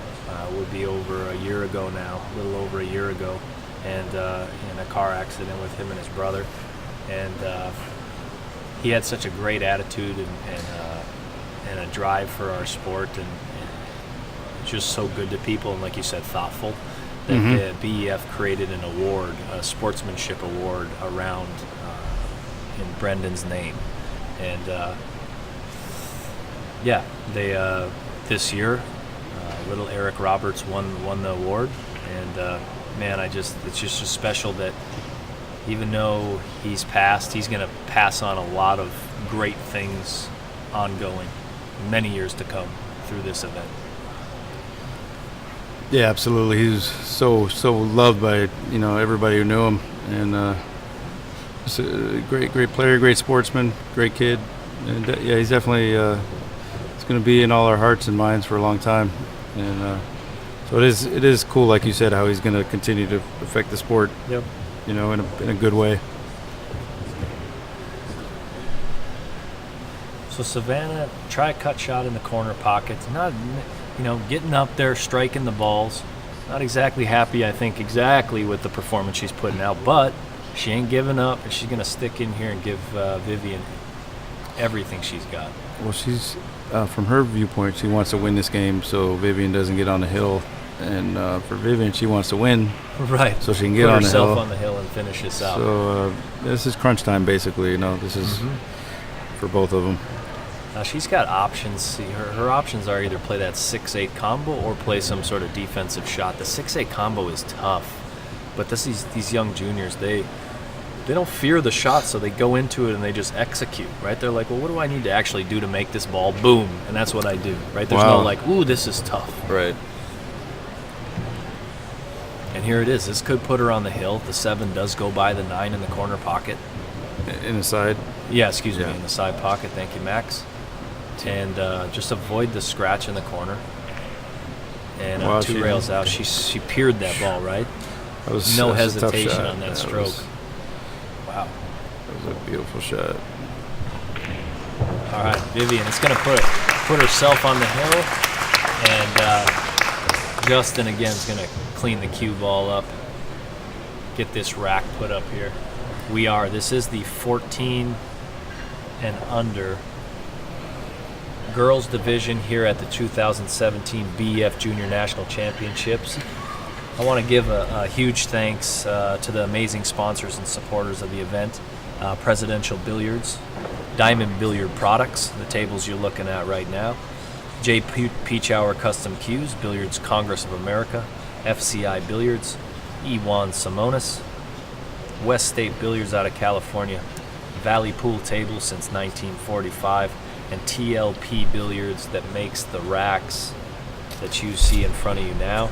would be over a year ago now, a little over a year ago, and in a car accident with him and his brother. And he had such a great attitude and a drive for our sport, and just so good to people, and like you said, thoughtful. That the BEF created an award, a sportsmanship award around in Brendan's name. And they this year, little Eric Roberts won the award, and man, it's just special that even though he's passed, he's going to pass on a lot of great things ongoing, many years to come through this event. Yeah, absolutely. He was so loved by everybody who knew him, and just a great player, great sportsman, great kid, and he's definitely it's going to be in all our hearts and minds for a long time. And so it is cool, like you said, how he's going to continue to affect the sport. Yep. In a good way. So Savannah, try a cut shot in the corner pocket. Not, getting up there, striking the balls. Not exactly happy, I think, exactly with the performance she's putting out, but she ain't giving up, and she's going to stick in here and give Vivian everything she's got. Well, she's, from her viewpoint, she wants to win this game so Vivian doesn't get on the hill. And for Vivian, she wants to win. Right. So she can get on the hill. Put herself on the hill and finish this out. So this is crunch time, basically. This is for both of them. Now she's got options. See, her options are either play that 6-8 combo or play some sort of defensive shot. The 6-8 combo is tough, but these young juniors, they don't fear the shot, so they go into it and they just execute. Right? They're like, well, what do I need to actually do to make this ball boom? And that's what I do. Right? There's no like, ooh, this is tough. Right. And here it is. This could put her on the hill. The 7 does go by the 9 in the corner pocket. In the side? Yeah, excuse me, in the side pocket. Thank you, Max. And just avoid the scratch in the corner. And 2 rails out. She peered that ball, right? That was no a hesitation tough shot. on that stroke. Wow. That was a beautiful shot. All right, Vivian. It's going to put herself on the hill. And Justin, again, is going to clean the cue ball up, get this rack put up here. This is the 14 and under girls division here at the 2017 BEF Junior National Championships. I want to give a huge thanks to the amazing sponsors and supporters of the event. Presidential Billiards, Diamond Billiard Products, the tables you're looking at right now, J. Peachauer Custom Cues, Billiards Congress of America, FCI Billiards, Ewan Simonis, West State Billiards out of California, Valley Pool Table since 1945, and TLP Billiards that makes the racks that you see in front of you now.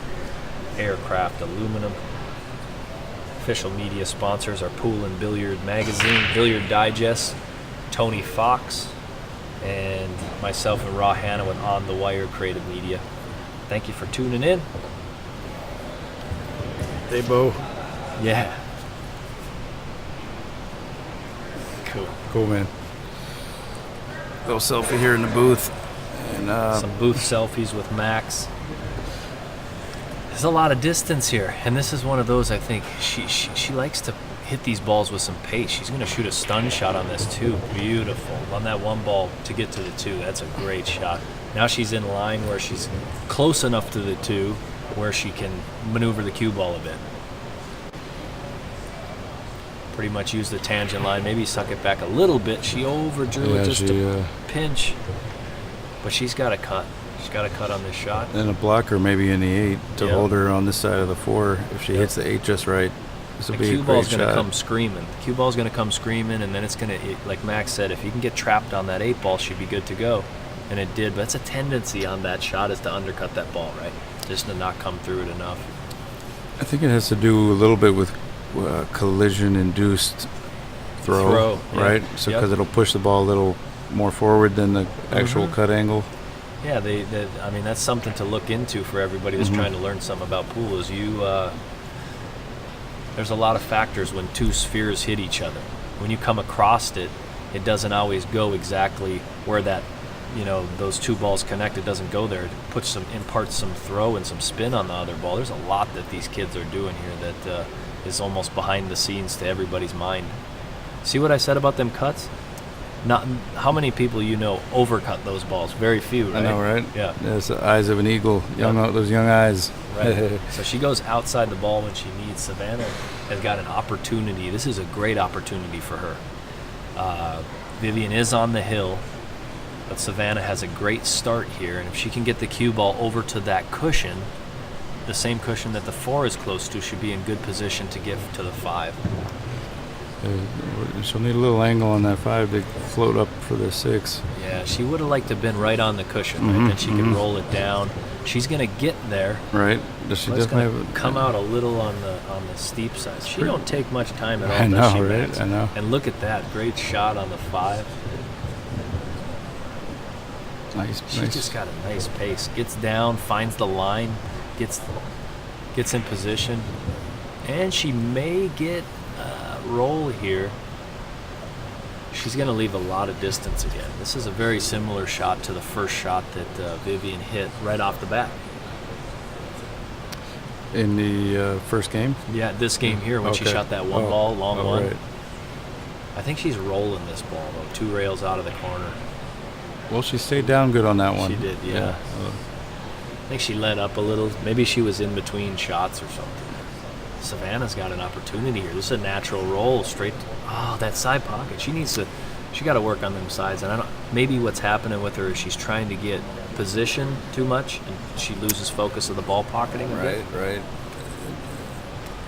Aircraft Aluminum. Official media sponsors are Pool and Billiard Magazine, Billiard Digest, Tony Fox, and myself and Raw Hannah with On the Wire Creative Media. Thank you for tuning in. Hey, Bo. Yeah. Cool. Cool, man. Little selfie here in the booth. And Some booth selfies with Max. There's a lot of distance here, and this is one of those, I think, she likes to hit these balls with some pace. She's going to shoot a stun shot on this, too. Beautiful. On that one ball to get to the two. That's a great shot. Now she's in line where she's close enough to the two where she can maneuver the cue ball a bit. Pretty much use the tangent line, maybe suck it back a little bit. She overdrew it just to pinch, but she's got a cut. She's got a cut on this shot. And a blocker maybe in the 8 to hold her on this side of the 4 if she hits the 8 just right. This will be a great shot. The cue ball's going to come screaming. The cue ball's going to come screaming, and then it's going to, like Max said, if you can get trapped on that 8 ball, she'd be good to go. And it did, but it's a tendency on that shot is to undercut that ball, right? Just to not come through it enough. I think it has to do a little bit with collision-induced throw, right? Yeah. So because it'll push the ball a little more forward than the actual cut angle. Yeah, I mean, that's something to look into for everybody that's trying to learn something about pool. Is there's a lot of factors when two spheres hit each other. When you come across it, it doesn't always go exactly where that, those two balls connect. It doesn't go there. It imparts some throw and some spin on the other ball. There's a lot that these kids are doing here that is almost behind the scenes to everybody's mind. See what I said about them cuts? Not how many people overcut those balls? Very few, right? I know, right? Yeah. That's the eyes of an eagle. Those young eyes. Right. So she goes outside the ball when she needs. Savannah has got an opportunity. This is a great opportunity for her. Vivian is on the hill, but Savannah has a great start here, and if she can get the cue ball over to that cushion, the same cushion that the 4 is close to, should be in good position to get to the 5. She'll need a little angle on that 5 to float up for the 6. Yeah, she would have liked to have been right on the cushion, right? Then she can roll it down. She's gonna get there. Right. Does she definitely come out a little on the steep side? She don't take much time at all. I know, she, right? Max? I know. And look at that great shot on the 5. Nice. She's just got a nice pace. Gets down, finds the line, gets in position, and she may get a roll here. She's going to leave a lot of distance again. This is a very similar shot to the first shot that Vivian hit right off the bat. In the first game? Yeah, this game here when she shot that one ball, long one. Right. I think she's rolling this ball, though. 2 rails out of the corner. Well, she stayed down good on that one. She did, yeah. I think she let up a little. Maybe she was in between shots or something. Savannah's got an opportunity here. This is a natural roll straight. That side pocket. She got to work on them sides. And maybe what's happening with her is she's trying to get position too much, and she loses focus of the ball pocketing. Right.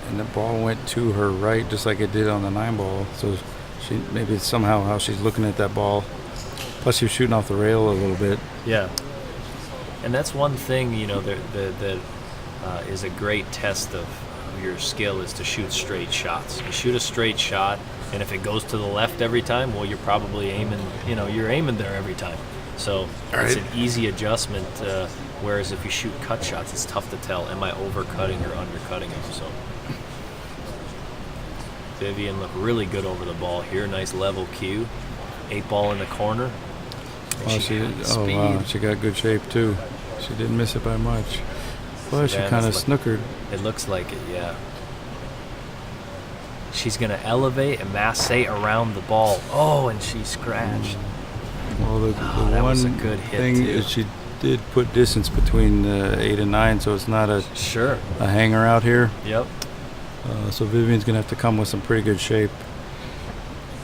And the ball went to her right, just like it did on the 9 ball. So maybe it's somehow how she's looking at that ball. Plus, she was shooting off the rail a little bit. Yeah. And that's one thing, that is a great test of your skill is to shoot straight shots. You shoot a straight shot, and if it goes to the left every time, well, you're probably aiming, you're aiming there every time. So it's an easy adjustment, whereas if you shoot cut shots, it's tough to tell, am I overcutting or undercutting them? So Vivian looked really good over the ball here. Nice level cue. 8 ball in the corner. Wow, she got good shape too. She didn't miss it by much. Well, she kind of snookered. It looks like it, yeah. She's going to elevate and masse around the ball. Oh, and she scratched. Well, the that one was a good hit thing too. is she did put distance between 8 and 9, so it's not a hanger out here. Yep. So Vivian's going to have to come with some pretty good shape.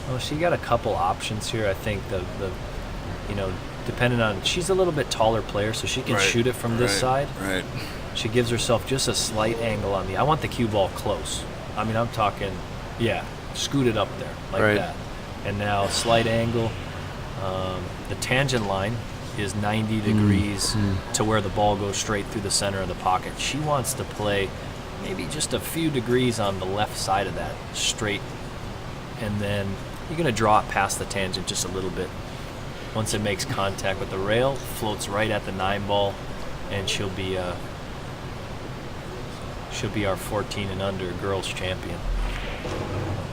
Well, she got a couple options here. I think the depending on, she's a little bit taller player, so she can shoot it from this side. Right. She gives herself just a slight angle on I want the cue ball close. I mean, I'm talking, scooted up there like that. And now slight angle. The tangent line is 90 degrees to where the ball goes straight through the center of the pocket. She wants to play maybe just a few degrees on the left side of that, straight. And then you're going to draw it past the tangent just a little bit. Once it makes contact with the rail, floats right at the 9 ball, and she'll be our 14 and under girls champion.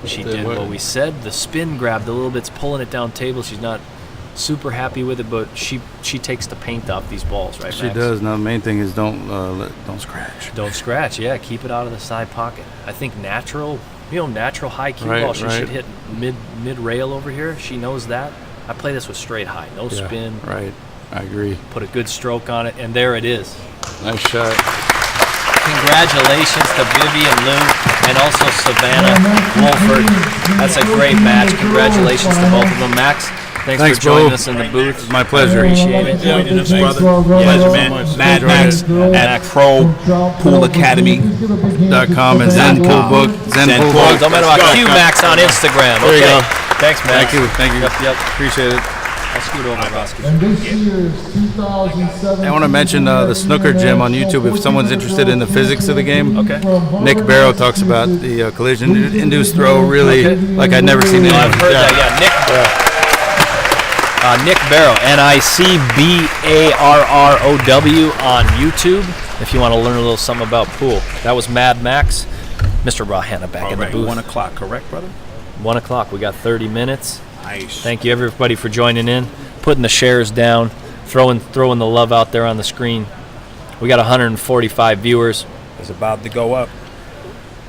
She did what we said. The spin grabbed a little bit, it's pulling it down table. She's not super happy with it, but she takes the paint off these balls, right, Max? She does. Now the main thing is don't scratch. Don't scratch, yeah. Keep it out of the side pocket. I think natural high cue Right, ball. She right. should hit mid rail over here. She knows that. I play this with straight high, no Yeah, spin. Right. I agree. Put a good stroke on it, and there it is. Nice shot. Congratulations to Vivian, Lou, and also Savannah, Wolford. That's a great match. Congratulations to both of them. Max, thanks for joining Bo. us in the booth. My pleasure. Appreciate it. Joining us, brother. Pleasure, man. much. Mad Enjoyed Max it. at ProPoolAcademy.com and Zen Pool Book. Zen Pool Book. Don't matter about Q Max on Instagram. There you Okay. go. Thanks, Max. Thank you. Yep. Appreciate it. I'll scoot over, Rosky. And this year's 2017. I want to mention the snooker gym on YouTube if someone's interested in the physics of the game. Okay. Nick Barrow talks about the collision-induced throw really like I'd never seen Oh, anyone. I've heard that, yeah. Nick Barrow, NICBARROW on YouTube, if you want to learn a little something about pool. That was Mad Max. Mr. HANNA back in the booth. 1 o'clock, correct, brother? 1 o'clock. We got 30 minutes. Nice. Thank you, everybody, for joining in, putting the shares down, throwing the love out there on the screen. We got 145 viewers. It's about to go up.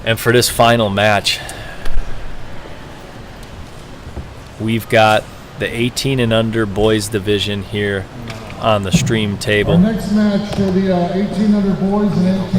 And for this final match, we've got the 18 and under boys division here on the stream Our table. next match for the 1800 boys and 18